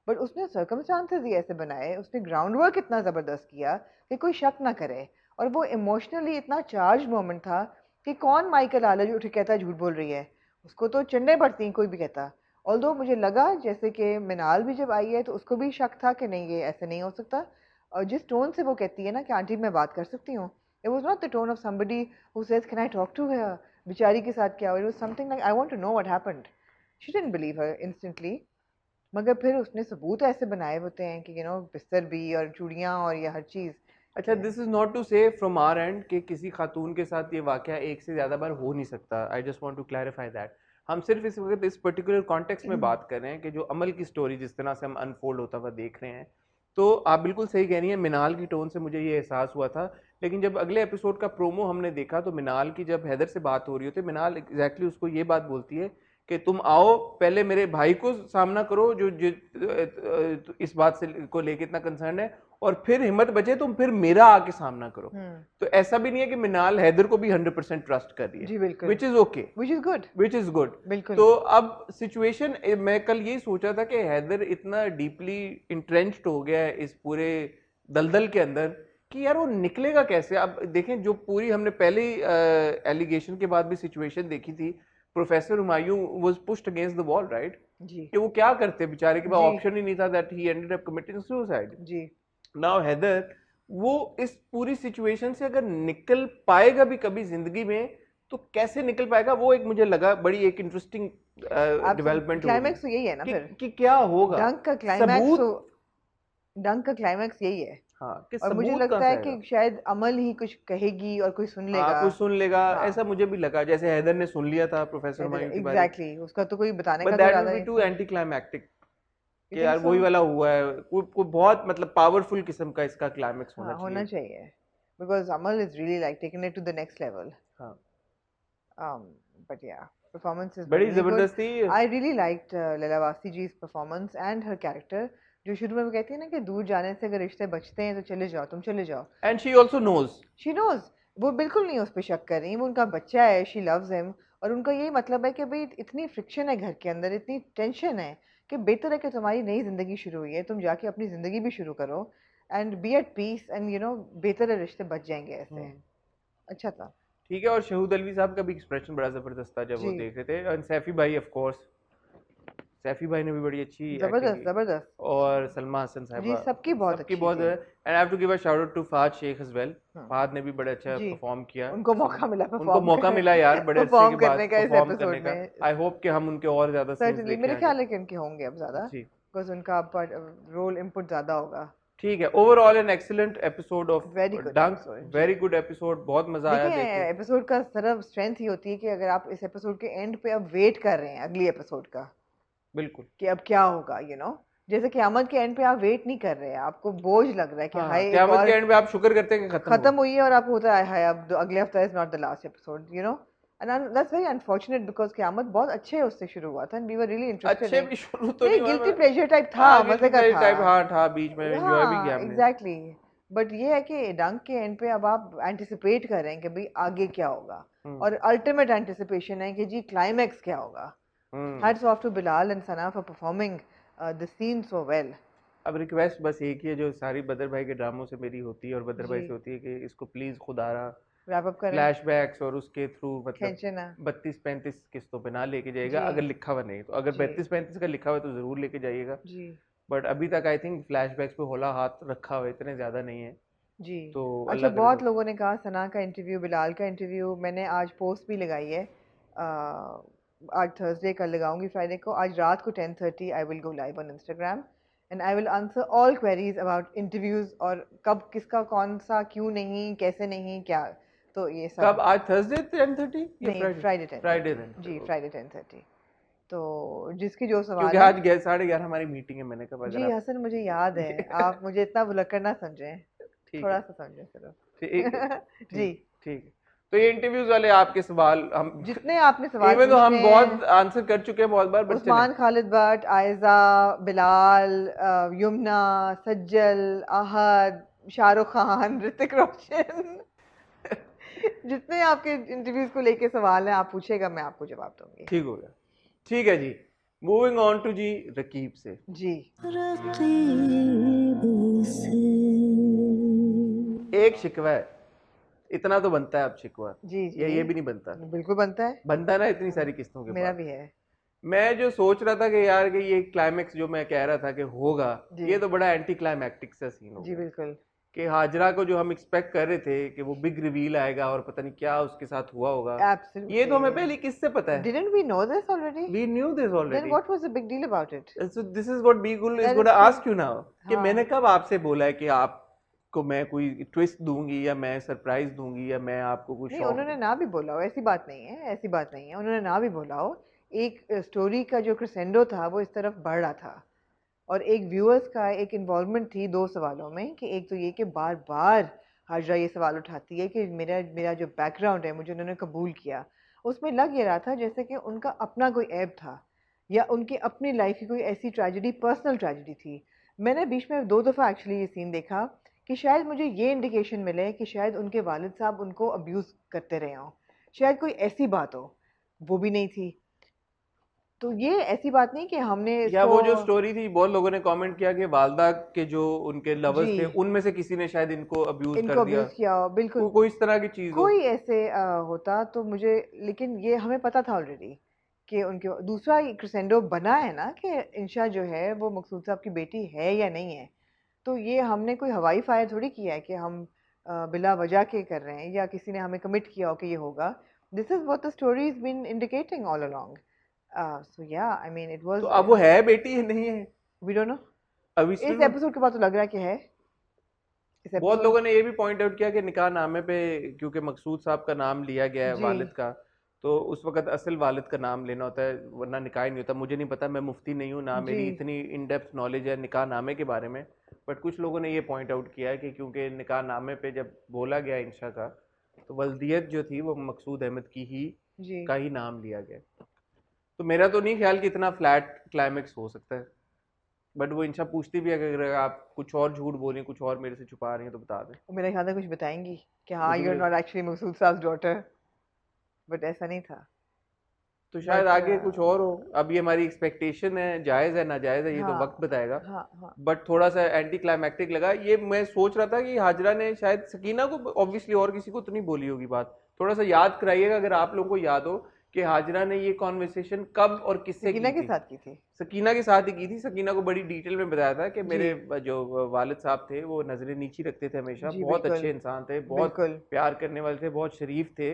बट उसने सर्कमस्टांसेस ही ऐसे बनाए, उसने ग्राउंड वर्क इतना ज़बरदस्त किया कि कोई शक ना करे. और वो इमोशनली इतना चार्ज मोमेंट था कि कौन माइकल आला जो उठ कहता झूठ बोल रही है, उसको तो चंडे पड़ती हैं कोई भी कहता. ऑल्दो मुझे लगा जैसे कि मिनाल भी जब आई है तो उसको भी शक था कि नहीं ये ऐसे नहीं हो सकता. और जिस टोन से वो कहती है ना कि आंटी मैं बात कर सकती हूँ, it was not the tone of somebody who says can I talk to her, बेचारी के साथ क्या. it was something like I want to know what happened. She didn't believe her instantly. मगर फिर उसने सबूत ऐसे बनाए होते हैं कि बिस्तर भी और चूड़ियाँ और ये हर चीज़. अच्छा, दिस इज नॉट टू से फ्रॉम आवर एंड कि किसी खातून के साथ ये वाकया एक से ज़्यादा बार हो नहीं सकता. I just want to clarify that. हम सिर्फ इस वक्त इस पर्टिकुलर कॉन्टेक्स्ट में बात कर रहे हैं कि जो अमल की स्टोरी जिस तरह से हम अनफोल्ड होता हुआ देख रहे हैं. तो आप बिल्कुल सही कह रही हैं, मिनाल की टोन से मुझे ये एहसास हुआ था. लेकिन जब अगले एपिसोड का प्रोमो हमने देखा तो मिनाल की जब हैदर से बात हो रही होती है, मिनाल एग्जैक्टली उसको ये बात बोलती है कि तुम आओ पहले मेरे भाई को सामना करो जो इस बात से को लेके इतना कंसर्न है, और फिर हिम्मत बचे तुम फिर मेरा आके सामना करो. तो ऐसा भी नहीं है कि मिनाल हैदर को भी 100% ट्रस्ट कर रही है, which is okay, which is good. तो अब सिचुएशन, मैं कल यही सोचा था कि हैदर इतना डीपली इंट्रेंच्ड हो गया है इस पूरे दलदल के अंदर कि यार वो निकलेगा कैसे. अब देखें, जो पूरी हमने पहले एलिगेशन के बाद भी सिचुएशन देखी थी, professor Humayun was pushed against the wall, right, कि वो क्या करते, बेचारे के पास ऑप्शन ही नहीं था, that he ended up committing suicide. जी. नाउ हैदर वो इस पूरी सिचुएशन से अगर निकल पाएगा भी कभी जिंदगी में, तो कैसे निकल पाएगा, वो एक मुझे लगा बड़ी एक इंटरेस्टिंग डेवलपमेंट क्लाइमैक्स तो यही है ना फिर कि क्या होगा, डंक का क्लाइमैक्स सबूत। डंक का क्लाइमैक्स यही है हाँ, कि और मुझे सबूत कहाँ लगता से है आएगा। कि शायद अमल ही कुछ कहेगी और कोई सुन हाँ, लेगा। कोई सुन लेगा, हाँ ऐसा मुझे भी लगा, जैसे हैदर ने सुन लिया था प्रोफेसर हुमायूं के बारे में। एग्जैक्टली उसका तो कोई बताने बट का तो दैट विल इरादा बी नहीं टू था। एंटी क्लाइमैक्टिक, यू कि थिंक यार सो? वही वाला हुआ है, कोई बहुत मतलब पावरफुल किस्म का इसका क्लाइमैक्स होना हाँ होना चाहिए। चाहिए because Amal is really like taking it to the next level. हाँ, But yeah, performances were बड़ी really good. जबरदस्त थी। I really liked Leela Basti ji's performance and her character. जो शुरू में वो कहती है ना कि दूर जाने से अगर रिश्ते बचते हैं तो चले जाओ, तुम चले जाओ। And she also knows. She knows, वो बिल्कुल नहीं उस पर शक कर रही, वो उनका बच्चा है, she loves him, और उनका यही मतलब है कि भाई इतनी फ्रिक्शन है घर के अंदर, इतनी टेंशन है कि बेहतर है कि तुम्हारी नई जिंदगी शुरू हुई है, तुम जाके अपनी जिंदगी भी शुरू करो and be at peace and you know बेहतर है, रिश्ते बच जाएंगे ऐसे। अच्छा था। ठीक है, और शहूद अलवी साहब का भी एक्सप्रेशन बड़ा जबरदस्त था जब वो जी देख रहे थे, और सैफी भाई ऑफ कोर्स, सैफी भाई ने भी बड़ी अच्छी एक्टिंग जबरदस्त की, जबरदस्त। और सलमा हसन जी साहिबा, सबकी बहुत सबकी अच्छी बहुत। थी। And I have to give a shout out to Fahad Sheikh as well. हाँ फहद ने भी बड़ा अच्छा जी परफॉर्म किया। उनको मौका मिला उनको मौका मिला यार बड़े अरसे परफॉर्म के करने बाद का इस परफॉर्म करने एपिसोड का। में। आई होप कि हम उनके और ज्यादा सीन्स सर्टनली देखें मेरे आगे। ख्याल है कि उनके होंगे अब ज्यादा जी, बिकॉज उनका रोल इनपुट ज्यादा होगा। ठीक है। Overall an excellent episode of very good डंक, एपिसोड जी। वेरी गुड एपिसोड, बहुत मजा आया देखिए देख के। एपिसोड का सिर्फ स्ट्रेंथ ही होती है कि अगर आप इस एपिसोड के एंड पे अब वेट कर रहे हैं अगली एपिसोड का बिल्कुल। कि अब क्या होगा जैसे क़यामत के एंड पे आप वेट नहीं कर रहे हैं, आपको बोझ लग रहा है कि हाँ, हाय एक क़यामत और के एंड पे आप शुक्र करते हैं कि खत्म खत्म हुआ। हुई है और आपको होता है हाय अब अगले हफ्ता is not the last episode and that's very unfortunate because Qayamat बहुत अच्छे उससे शुरू हुआ था and we were really interested अच्छे इन। भी शुरू तो नहीं नहीं हुआ, गिल्टी प्लेजर टाइप था, हाँ, मजे का था। टाइप, हाँ था, बीच में एंजॉय भी किया हाँ हमने। एग्जैक्टली बट ये है कि डंक के एंड पे अब आप एंटिसिपेट कर रहे हैं कि भाई आगे क्या होगा हम्म, और अल्टीमेट एंटिसिपेशन है कि जी क्लाइमैक्स क्या होगा। Hmm. Hats off to Bilal and Sana for performing the scene so well. अब रिक्वेस्ट बस एक ही है जो सारी बदर भाई के ड्रामों से मेरी होती है और बदर भाई जी से होती है, कि इसको प्लीज खुदारा रैप अप करें, फ्लैशबैक्स और उसके थ्रू मतलब खींचे ना। 32-35 किस्तों पे ना लेके जाएगा, जी अगर लिखा हुआ नहीं तो। अगर जी 32-35 का लिखा हुआ है तो जरूर लेके जाइएगा। जी बट अभी तक आई थिंक फ्लैशबैक्स पे होला हाथ रखा हुआ है, इतने ज्यादा नहीं है। जी। तो अच्छा अल्लाह करे बहुत तो। लोगों ने कहा सना का इंटरव्यू, बिलाल का इंटरव्यू, मैंने आज पोस्ट भी लगाई है। आज थर्सडे, कल लगाऊंगी फ्राइडे को। आज रात को 10:30 I will go live on Instagram and I will answer all queries about interviews और कब किसका कौन सा क्यों नहीं कैसे नहीं क्या, तो ये सब। कब, आज थर्सडे 10:30 या नहीं फ्राइडे? फ्राइडे फ्राइडे 10:30 दिन जी फिर, फ्राइडे 10:30। तो जिसकी जो क्योंकि सवाल है। आज 11:30 हमारी मीटिंग है, मैंने कहा अगर जी आप हसन मुझे याद है, आप मुझे इतना भुलक्कड़ ना समझें, ठीक है, थोड़ा सा समझें ठीक है, सिर्फ जी। ठीक, ठीक है। तो ये इंटरव्यूज वाले आपके सवाल हम जितने आपने सवाल इवन तो पूछने हम हैं, बहुत आंसर कर चुके हैं बहुत बार, बट चलें। उस्मान खालिद भट्ट, आयजा, बिलाल, यमुना, सज्जल, अहद, शाहरुख खान, ऋतिक रोशन जितने आपके इंटरव्यूज को लेके सवाल हैं आप पूछेगा, मैं आपको जवाब दूंगी। ठीक हो गया, ठीक है जी। मूविंग ऑन टू जी रकीब से। जी एक शिकवा है, इतना तो बनता है अब शिकवा, जी या जी ये भी नहीं बनता? बिल्कुल बनता है, बनता ना इतनी सारी किस्तों के मेरा बाद। भी है। मैं जो सोच रहा था कि यार कि ये क्लाइमैक्स जो मैं कह रहा था कि होगा, जी ये तो बड़ा एंटी क्लाइमैक्टिक सा सीन हो जी गया। बिल्कुल। कि हाजरा को जो हम एक्सपेक्ट कर रहे थे कि वो बिग रिवील आएगा और पता नहीं क्या उसके साथ हुआ होगा, ये तो हमें पहले Absolutely. किससे पता है? Didn't we know this already? We knew this Then already. what was the big deal about it? So this is what Beagle is That going is to so. ask you now, कि हाँ मैंने कब आपसे बोला है कि आपको मैं कोई ट्विस्ट दूंगी या मैं सरप्राइज दूंगी या मैं आपको कोई नहीं, शौक उन्होंने दूंगी। ना भी बोला हो, ऐसी बात नहीं है, ऐसी बात नहीं है, उन्होंने ना भी बोला हो। एक स्टोरी का जो क्रेसेंडो था वो इस तरफ बढ़ रहा था और एक व्यूअर्स का एक इन्वॉल्वमेंट थी दो सवालों में, कि एक तो ये कि बार बार हाजरा ये सवाल उठाती है कि मेरा मेरा जो बैकग्राउंड है मुझे उन्होंने कबूल किया, उसमें लग ये रहा था जैसे कि उनका अपना कोई ऐब था या उनकी अपनी लाइफ की कोई ऐसी ट्रेजेडी, पर्सनल ट्रेजेडी थी। मैंने बीच में दो दफ़ा एक्चुअली ये सीन देखा कि शायद मुझे ये इंडिकेशन मिले कि शायद उनके वालिद साहब उनको अब्यूज़ करते रहे हों, शायद कोई ऐसी बात हो, वो भी नहीं थी। तो ये ऐसी बात नहीं कि हमने या इसको वो जो स्टोरी थी, बहुत लोगों ने कमेंट किया कि वालदा के जो उनके जी लवर्स थे उनमें से किसी ने शायद इनको अब्यूज इनको कर दिया, अब्यूज़ किया हो, बिल्कुल कोई इस तरह की चीज हो। कोई ऐसे होता तो मुझे, लेकिन ये हमें पता था ऑलरेडी कि उनके दूसरा क्रिसेंडो बना है ना कि इंशा जो है वो मकसूद साहब की बेटी है या नहीं है। तो ये हमने कोई हवाई फायर थोड़ी किया है कि हम बिला वजह के कर रहे हैं या किसी ने हमें कमिट किया हो कि ये होगा। This is what the story's been indicating all along. So yeah, I mean, it was. तो अब वो है बेटी है नहीं है, We don't know. अभी इस एपिसोड के बाद तो लग रहा है कि है. इस बहुत एपिसोड. लोगों ने ये भी पॉइंट आउट किया कि निकाह नामे पे क्योंकि मकसूद साहब का नाम लिया गया है जी. वालिद का, तो उस वक्त असल वालिद का नाम लेना होता है, वरना निकाह ही नहीं होता। मुझे नहीं पता, मैं मुफ्ती नहीं हूँ ना, मेरी जी. इतनी इन डेप्थ नॉलेज है निकाह नामे के बारे में, बट कुछ लोगों ने ये पॉइंट आउट किया है कि क्योंकि निकाह नामे पे जब बोला गया इंशा का, तो वल्दियत जो थी वो मकसूद अहमद की ही जी. का ही नाम लिया गया। तो मेरा तो नहीं ख्याल कि इतना फ्लैट क्लाइमेक्स हो सकता है, बट वो इंशा पूछती भी है कि अगर आप कुछ और झूठ बोलें, कुछ और मेरे से छुपा रही हैं तो बता दें। वो मेरे ख्याल से कुछ बताएंगी कि हाँ, कुछ you're भी- not actually मकसूद साहब डॉटर, बट ऐसा नहीं था. तो शायद बट आगे कुछ और हो। अब ये हमारी एक्सपेक्टेशन है, जायज़ है नाजायज़ है ये तो हाँ. वक्त बताएगा, हाँ. हाँ. बट थोड़ा सा एंटी क्लाइमैक्टिक लगा ये। मैं सोच रहा था कि हाजरा ने शायद सकीना को, ऑब्वियसली और किसी को तो नहीं बोली होगी बात, थोड़ा सा याद कराइएगा अगर आप लोगों को याद हो कि हाजरा ने ये कॉन्वर्सेशन कब और किससे सकीना की के थी। साथ की थी. सकीना के साथ ही की थी। सकीना को बड़ी डिटेल में बताया था कि जी. मेरे जो वालिद साहब थे वो नजरें नीची रखते थे हमेशा, जी. बहुत बिल्कुल. अच्छे इंसान थे, बहुत बिल्कुल. प्यार करने वाले थे, बहुत शरीफ थे,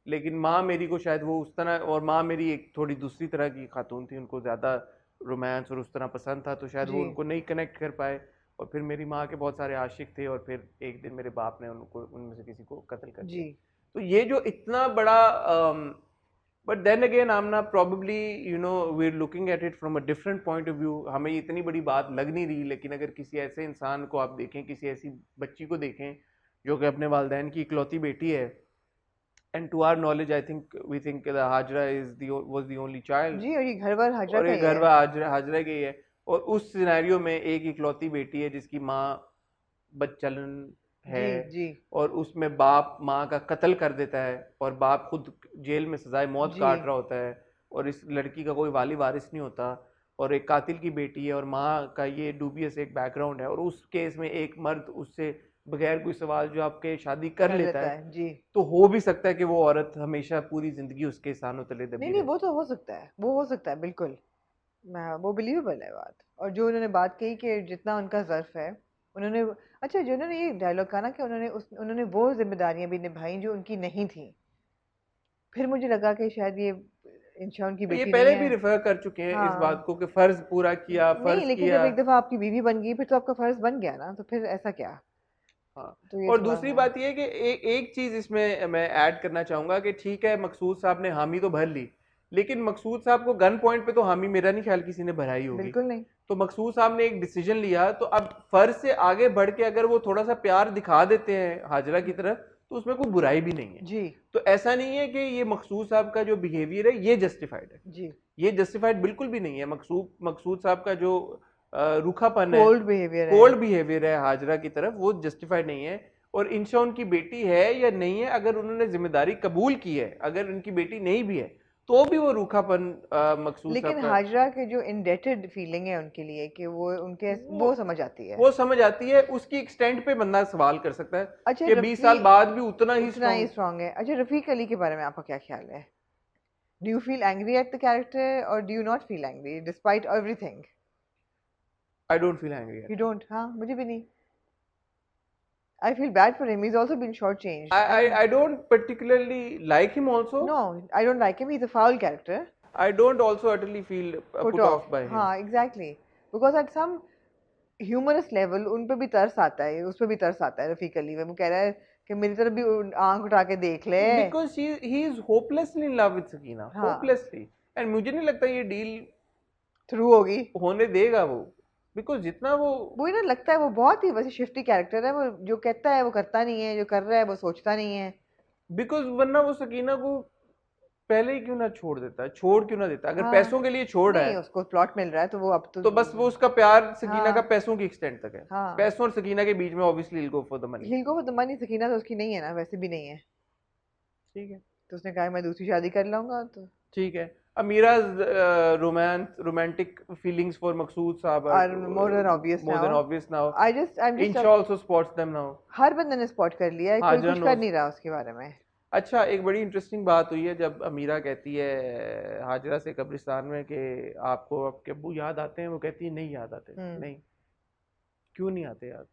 लेकिन माँ मेरी को शायद वो उस तरह, और माँ मेरी एक थोड़ी दूसरी तरह की खातून थी, उनको ज़्यादा रोमांस और उस तरह पसंद था, तो शायद वो जी. उनको नहीं कनेक्ट कर पाए, और फिर मेरी माँ के बहुत सारे आशिक थे, और फिर एक दिन मेरे बाप ने उनको उनमें से किसी को कत्ल कर जी. दिया। तो ये जो इतना बड़ा, but then again Aamna probably we're looking at it from a different point of view, हमें इतनी बड़ी बात लग नहीं रही, लेकिन अगर किसी ऐसे इंसान को आप देखें, किसी ऐसी बच्ची को देखें जो कि अपने वालिदैन की इकलौती बेटी है, and to our knowledge I think we think that Hajra was the only child, जी. और ये घर बार हाजरा और का ये ही घर है. में हाजरा की है, और उस सिनेरियो में एक इकलौती बेटी है जिसकी माँ बदचलन है, जी. जी. और उसमें बाप माँ का कत्ल कर देता है, और बाप खुद जेल में सजाए मौत जी. काट रहा होता है, और इस लड़की का कोई वाली वारिस नहीं होता, और एक कातिल की बेटी है, और माँ का ये डूबियस एक बैकग्राउंड है, और उस केस में एक मर्द उससे बगैर कोई सवाल जो आपके शादी कर लेता है, जी. तो हो भी सकता है कि वो औरत हमेशा पूरी जिंदगी उसके एहसानों तले दबी नहीं नहीं, रहे। वो तो हो सकता है, वो हो सकता है बिल्कुल. मैं वो बिलीवेबल है बात. और जो उन्होंने बात कही कि जितना उनका ज़र्फ है उन्होंने, अच्छा जो उन्होंने ये डायलॉग कहा ना कि उन्होंने वो जिम्मेदारियां भी निभाई जो उनकी नहीं थी, फिर मुझे लगा कि शायद ये इंशा उनकी ये बेटी नहीं पहले है. भी रेफर कर चुके हैं इस बात हाँ. को कि फर्ज पूरा किया, नहीं, फर्ज लेकिन जब किया। एक दफा आपकी बीवी बन गई फिर तो आपका फर्ज बन गया ना, तो फिर ऐसा क्या. हाँ, तो ये और थोड़ा दूसरी सा. बात ये है कि एक चीज इसमें मैं ऐड करना चाहूंगा कि ठीक है मकसूद साहब ने हामी तो भर ली, लेकिन मकसूद साहब को गन पॉइंट पे तो हामी मेरा नहीं ख्याल किसी ने भराई होगी। बिल्कुल नहीं. तो मकसूद साहब ने एक डिसीजन लिया, तो अब फर्ज से आगे बढ़ के अगर वो थोड़ा सा प्यार दिखा देते हैं हाजरा की तरफ, तो उसमें कोई बुराई भी नहीं है। जी. तो ऐसा नहीं है कि ये मकसूद साहब का जो बिहेवियर है ये जस्टिफाइड है, जी. ये जस्टिफाइड बिल्कुल भी नहीं है। मकसूद साहब का जो रूखापन है, कोल्ड बिहेवियर है. कोल्ड बिहेवियर है हाजरा की तरफ, वो जस्टिफाइड नहीं है। और इंशा उनकी बेटी है या नहीं है, अगर उन्होंने जिम्मेदारी कबूल की है, अगर उनकी बेटी नहीं भी है, तो भी वो रूखापन मकसूद लेकिन साहब का, हाजरा के जो इंडेटेड फीलिंग है उनके लिए कि वो उनके वो वो समझ आती है. वो समझ आती है। उसकी एक्सटेंट पे बंदा सवाल कर सकता है अच्छा, कि 20 साल बाद भी उतना ही उतना ही स्ट्रॉन्ग। स्ट्रांग है. अच्छा, रफीक अली के बारे में आपका क्या ख्याल है? Do you feel angry at the character और do you not feel angry despite everything? I don't feel angry. You don't? हाँ, मुझे भी नहीं. I feel bad for him. He's also been shortchanged. I don't particularly like him also. No, I don't like him. He's a foul character. I don't also utterly feel Put put off. off by him. हाँ, exactly. Because at some humorous level उन पे भी तरस आता है, उस पे भी तरस आता है रफीक अली में. वो कह रहा है कि मेरी तरफ भी आंख उठा के देख ले. Because he is hopelessly in love with Sakina. हाँ. Hopelessly. And मुझे नहीं लगता ये डील थ्रू होगी. होने देगा वो, बिकॉज जितना वो ना लगता है वो बहुत ही वैसे शिफ्टी कैरेक्टर है. वो जो कहता है वो करता नहीं है, जो कर रहा है वो सोचता नहीं है. बिकॉज वरना वो सकीना को पहले ही क्यों ना छोड़ देता, छोड़ क्यों ना देता। अगर हाँ. पैसों के लिए छोड़ रहा नहीं, है उसको प्लॉट मिल रहा है तो वो अब तो बस वो उसका प्यार सकीना हाँ. का पैसों की एक्सटेंट तक है. हाँ. पैसों और सकीना के बीच में obviously he'll go for the money. हिल को तो मनी सकीना तो उसकी नहीं है ना, वैसे भी नहीं है. ठीक है, तो उसने कहा मैं दूसरी शादी कर लूंगा. तो ठीक है. Amira's romantic feelings for Maqsood Saab are more than obvious more now. than obvious now. I'm just Insha also spots them now. हर बंदे ने स्पॉट कर लिया है, कोई हाजरा कुछ कर knows. नहीं रहा उसके बारे में. अच्छा, एक बड़ी इंटरेस्टिंग बात हुई है जब अमीरा कहती है हाजरा से कब्रिस्तान में कि आपको आपके अब्बू याद आते हैं, वो कहती है नहीं याद आते. नहीं, क्यों नहीं आते याद?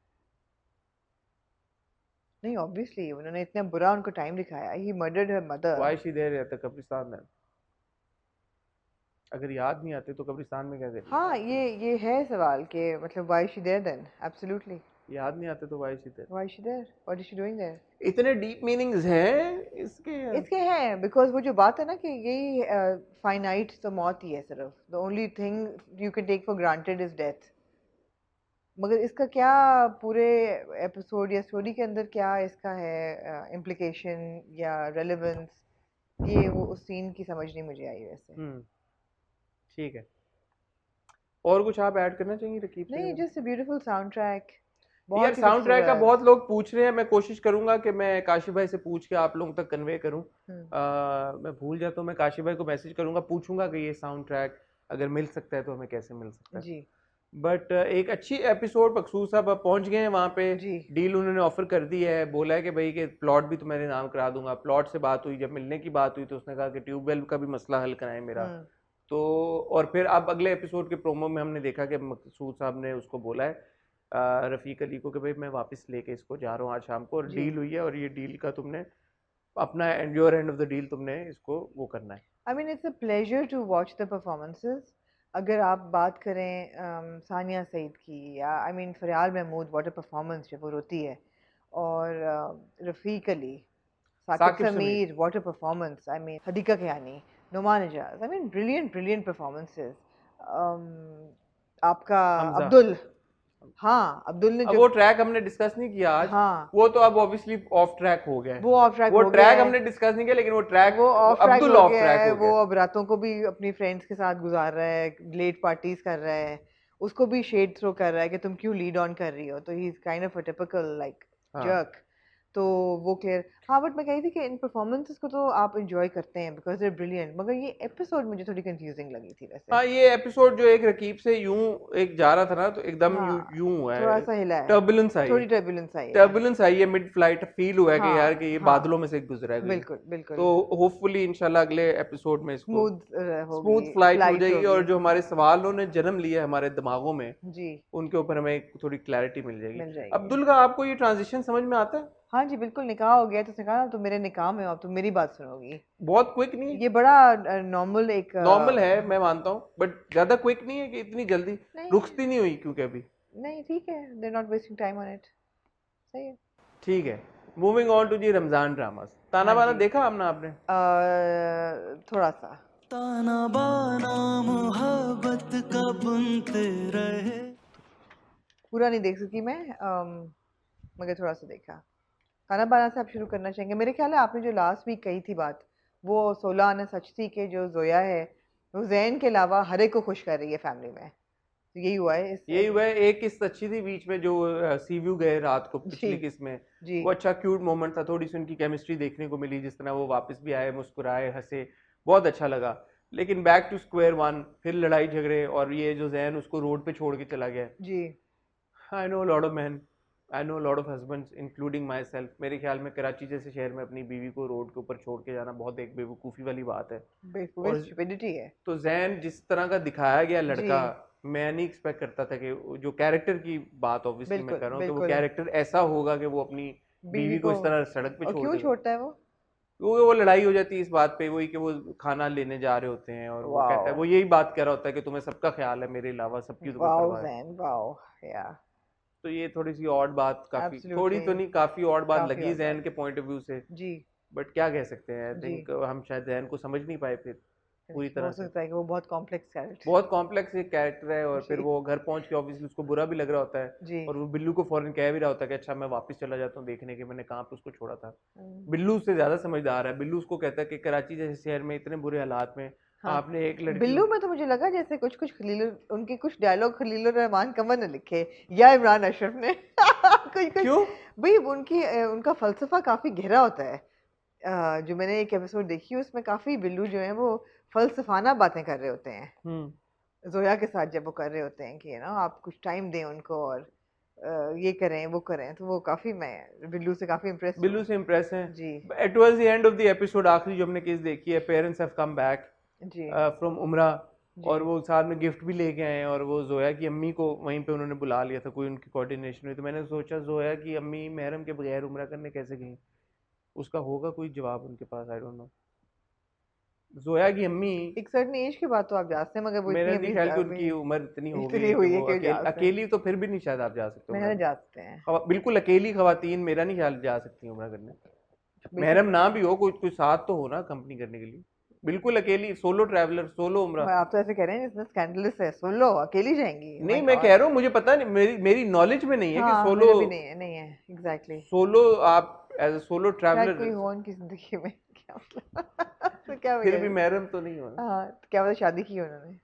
नहीं ऑब्वियसली उन्होंने इतना बुरा उनको टाइम दिखाया, he murdered her mother. Why she there at the कब्रिस्तान में? अगर याद नहीं आते तो कब्रिस्तान में क्या करेगी? हाँ ये है सवाल कि मतलब why she there then, absolutely याद नहीं आते तो why she there? Why she there, what is she doing there? इतने डीप मीनिंग्स हैं इसके। इसके हैं बिकॉज वो जो बात है ना कि यही फाइनाइट तो मौत ही है सिर्फ, the only thing you can take for granted is death. मगर इसका क्या पूरे एपिसोड या स्टोरी के अंदर क्या इसका है इम्प्लिकेशन या रेलेवेंस, ये वो उस सीन की समझ नहीं मुझे आई वैसे। ठीक है, और कुछ आप ऐड करना चाहेंगे रकीब से? नहीं just a beautiful sound track, यार बहुत ही साउंड ट्रैक का खूबसूरत। बहुत लोग पूछ रहे हैं, मैं कोशिश करूंगा कि मैं काशिफ भाई से पूछ के आप लोगों तक कन्वे करूं। मैं भूल जाता हूँ, मैं काशिफ भाई को मैसेज करूंगा, पूछूंगा कि ये साउंड ट्रैक अगर मिल सकता है तो हमें कैसे मिल सकता है जी बट एक अच्छी एपिसोड मकसूद साहब अब पहुंच गए हैं वहाँ पे। जी डील उन्होंने ऑफर कर दी है, बोला है कि भाई कि प्लॉट भी तुम्हारे नाम करा दूंगा। प्लॉट से बात हुई, जब मिलने की बात हुई तो उसने कहा कि ट्यूबवेल का भी मसला हल कराएं मेरा। तो और फिर अब अगले एपिसोड के प्रोमो में हमने देखा कि मकसूद साहब ने उसको बोला है रफ़ीक अली को कि भाई मैं वापस लेके इसको जा रहा हूँ आज शाम को, और जी। डील हुई है और ये डील का तुमने अपना your end of the deal तुमने इसको वो करना है। I mean it's a pleasure to watch the performances. अगर आप बात करें सानिया सईद की, या I mean Fariyal Mahmood, what a performance जब वो रोती है, और Rafiq Ali, Saqib Saqib Sameer, Sameer, what a performance. I mean Hadiqa Kiani, Noman Ejaz, I mean brilliant brilliant performances. आपका हमजा। अब्दुल, हाँ अब्दुल ने अब जो, वो ट्रैक हमने डिस्कस नहीं किया आज, हाँ वो तो अब ऑब्वियसली ऑफ ट्रैक हो गया है। वो ऑफ ट्रैक वो हो गया ट्रैक है, हमने डिस्कस नहीं किया, लेकिन वो ट्रैक वो ऑफ ट्रैक अब्दुल हो ऑफ गया ट्रैक है। हो वो गया है। अब रातों को भी अपनी फ्रेंड्स के साथ गुजार रहा है, लेट पार्टीज कर रहा है, उसको भी शेड थ्रो कर रहा है कि तुम क्यों लीड ऑन कर रही हो, तो he is kind of a typical like हाँ जर्क। तो वो क्लियर, हाँ बट मैं कही थी कि इन परफॉर्मेंसेस को तो आप इंजॉय करते हैं बिकॉज दे ब्रिलियंट, मगर ये एपिसोड मुझे थोड़ी कंफ्यूजिंग लगी थी वैसे। हाँ, ये एपिसोड जो एक रकीब से यूं एक जा रहा था ना, तो एकदम यूं हाँ यूं हुआ थोड़ा है, सा हिला है, टर्बुलेंस आई है। थोड़ी टर्बुलेंस आई है। टर्बुलेंस आई है, मिड फ्लाइट फील हुआ है कि यार हाँ कि ये हाँ बादलों में से गुजरा है कोई। बिल्कुल बिल्कुल। तो होपफुली इंशाल्लाह अगले एपिसोड में इसको स्मूथ होगी, स्मूथ फ्लाइट हो फ्लाइट जाएगी, होगी। और जो हमारे सवालों ने जन्म लिया है हमारे दिमागों में, जी उनके ऊपर हमें थोड़ी क्लैरिटी मिल जाएगी। मिल जाएगी। अब्दुल का आपको ये ट्रांजिशन समझ में आता है? हाँ जी बिल्कुल, निकाह हो गया तो उसने कहा तो मेरे निकाह में हो, अब तुम मेरी बात सुनोगी। बहुत क्विक नहीं है? ये बड़ा नॉर्मल एक नॉर्मल है मैं मानता हूँ, बट ज्यादा क्विक नहीं है कि इतनी जल्दी नहीं रुखती नहीं हुई क्योंकि अभी। नहीं ठीक है, they not wasting time on it, सही है। ठीक है, मूविंग ऑन टू जी रमजान ड्रामास। ताना हाँ बाना जी देखा हमने आपने? थोड़ा सा। ताना बाना मोहब्बत का बुनते रहे। पूरा नहीं देख सकी मैं, मगर थोड़ा सा देखा। खाना बाना से आप शुरू करना चाहेंगे? मेरे ख्याल है आपने जो लास्ट वीक कही थी बात, वो 16 आना सच थी कि जो जोया है वो जैन के अलावा हर एक को खुश कर रही है फैमिली में, तो यही हुआ है इस यही हुआ है। एक किस्त अच्छी थी बीच में जो सी व्यू गए रात को जी पिछली किस्त में, जी वो अच्छा क्यूट मोमेंट था, थोड़ी सी उनकी केमिस्ट्री देखने को मिली, जिस तरह वो वापस भी आए, मुस्कुराए, हंसे, बहुत अच्छा लगा। लेकिन बैक टू स्क्वायर वन, फिर लड़ाई झगड़े, और ये जो जैन उसको रोड पे छोड़ के चला गया। जी I know lot of man, I know lot of husbands including myself. मेरे ख्याल में कराची जैसे शहर में अपनी बीवी को रोड के ऊपर छोड़ के जाना बहुत एक बेवकूफ़ी वाली बात है। बेवकूफ़ी और स्टुपिडिटी है। तो जैन जिस तरह का दिखाया गया जी लड़का, मैं नहीं एक्सपेक्ट करता था कि जो कैरेक्टर की बात ऑब्वियसली मैं बिल्कुल कर रहा हूँ कि वो बिल्कुल। कैरेक्टर ऐसा होगा कि वो अपनी बीवी बीवी को को, इस तरह सड़क पे और छोड़ क्यों देगा। छोड़ता है वो? वो लड़ाई हो जाती है इस बात पे, वही कि वो खाना लेने जा रहे होते हैं और वो कहता है, वाओ वो यही बात कह रहा होता है कि तुम्हें सबका ख्याल है मेरे अलावा, सबकी तुम्हें वाओ परवाह है। जैन वाओ, या तो ये थोड़ी सी ऑड बात, काफी थोड़ी एब्सोल्युटली, तो नहीं काफी ऑड बात काफी लगी और जैन बात। के पॉइंट ऑफ व्यू से। जी बट क्या कह सकते हैं, आई जी थिंक हम शायद जैन को समझ नहीं पाए फिर पूरी हो तरह से। सकता है कि वो बहुत कॉम्प्लेक्स कैरेक्टर। बहुत कॉम्प्लेक्स एक कैरेक्टर है, और फिर जी वो घर पहुंच के ऑब्वियसली उसको बुरा भी लग रहा होता है, जी और वो बिल्लू को फौरन कह भी रहा होता है कि अच्छा मैं वापस चला जाता हूँ देखने के, मैंने कहाँ पे उसको छोड़ा था। बिल्लू उससे ज्यादा समझदार है। बिल्लू उसको कहता है कि कराची जैसे शहर में इतने बुरे हालात में हाँ। आपने एक लड़की बिल्लू में तो मुझे लगा जैसे कुछ कुछ खलील, उनके कुछ डायलॉग खलील रहमान कमर ने लिखे या इमरान अशरफ ने कुछ कुछ क्यों? भाई उनकी उनका फलसफा काफी गहरा होता है। जो मैंने एक एपिसोड देखी उसमें काफी बिल्लू जो है वो फलसफाना बातें कर रहे होते हैं जोया के साथ, जब वो कर रहे होते हैं कि ना आप कुछ टाइम दें उनको और ये करें वो करें, तो वो काफी, मैं बिल्लू से काफी इम्प्रेस बिल्लू से इम्प्रेस हैं। जी it was the end of the episode, आखिरी जो हमने केस देखी है, पेरेंट्स हैव कम बैक जी फ्रॉम उमरा। और वो साथ में गिफ्ट भी लेके आए हैं, और वो जोया की अम्मी को वहीं पे उन्होंने बुला लिया था, कोई उनकी कोऑर्डिनेशन हुई, तो मैंने सोचा जोया की अम्मी महरम के बगैर उम्रा करने कैसे गई, उसका होगा कोई जवाब उनके पास, आई डोंट नो। जोया की अम्मी एक सर्टेन एज के बाद तो आप जा सकते हैं, मगर वो मेरा इतनी नहीं अभी ख्याल कि अभी उनकी उम्र इतनी हो गई इतनी है कि हुई है वो कि जा सकते हैं। अकेली तो फिर भी नहीं शायद आप जा सकते मेहर उम्रा जा सकते हैं बिल्कुल अकेली खवातीन मेरा नहीं ख्याल जा सकती उम्रा करने, बिल्कुल। महरम ना भी हो, कोई कोई साथ तो हो ना कंपनी करने के लिए, बिल्कुल अकेली सोलो ट्रैवलर सोलो उम्रा। और आप तो ऐसे कह रहे हैं इतना स्कैंडलस है, सुन लो अकेली जाएंगी, नहीं मैं कह रहा हूँ मुझे पता नहीं, मेरी नॉलेज में नहीं है कि हाँ सोलो मेरा भी नहीं है एग्जैक्टली। सोलो आप एज अ सोलो शायद ट्रैवलर कोई हो उनकी जिंदगी में, क्या मतलब तो क्या फिर भी वजह, महरम तो नहीं हो ना, हाँ तो क्या पता शादी की उन्होंने,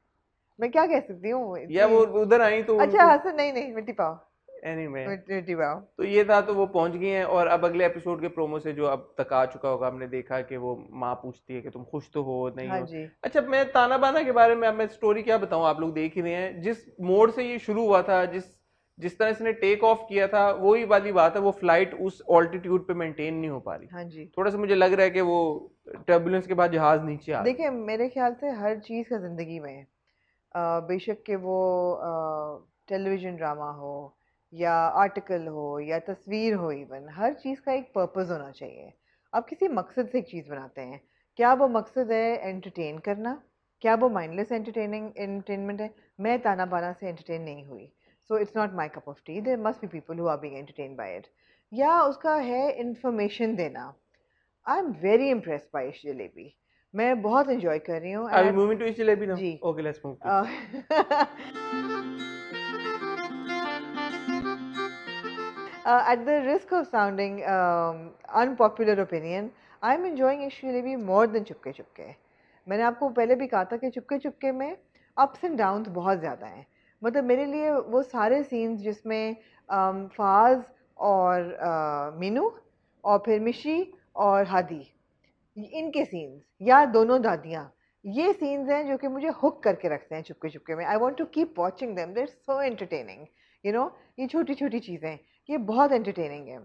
मैं क्या कह सकती हूँ या वो इतनी। उधर आई तो अच्छा उनको हसन नहीं मिट्टी पाओ, एनीवे मिट्टी पाओ। तो ये था, तो वो पहुंच गए हैं, और अब अगले एपिसोड के प्रोमो से जो अब तक आ चुका होगा, हमने देखा कि वो माँ पूछती है कि तुम खुश तो हो नहीं हाँ हो। जी अच्छा मैं ताना बाना के बारे में अब मैं स्टोरी क्या बताऊं, आप लोग देख ही रहे हैं, जिस मोड से ये शुरू हुआ था, जिस जिस तरह इसने टेक ऑफ किया था, वही वाली बात है, वो फ्लाइट उस ऑल्टीट्यूड पे मेंटेन नहीं हो पा रही, हाँ जी। थोड़ा सा मुझे लग रहा है कि वो टर्बुलेंस के बाद जहाज नीचे आ रहा है। देखिए मेरे ख्याल से हर चीज़ का ज़िंदगी में बेशक कि वो टेलीविज़न ड्रामा हो या आर्टिकल हो या तस्वीर हो, इवन हर चीज़ का एक पर्पस होना चाहिए। आप किसी मकसद से एक चीज़ बनाते हैं, क्या वो मकसद है एंटरटेन करना, क्या वो माइंडलेस एंटरटेनमेंट है। मैं ताना बाना से एंटरटेन नहीं हुई, so it's not my cup of tea, there must be people who are being entertain by it. या उसका है इंफॉर्मेशन देना। I am very impressed by इस जलेबी, मैं बहुत इंजॉय कर रही हूँ Are we moving to East Jalebi now? Ji. Okay, let's move to At the risk of sounding unpopular opinion, I'm enjoying इश्क जलेबी more than चुपके चुपके। मैंने आपको पहले भी कहा था कि चुपके चुपके में अप्स एंड डाउन्स बहुत ज़्यादा हैं। मतलब मेरे लिए वो सारे सीन्स जिसमें फाज और मीनू और फिर मिशी और हादी, इनके सीन्स या दोनों दादियाँ, ये सीन्स हैं जो कि मुझे हुक करके रखते हैं चुपके चुपके में। I want to keep watching them, there so entertaining, you know. ये छोटी छोटी चीज़ें ये बहुत एंटरटेनिंग है।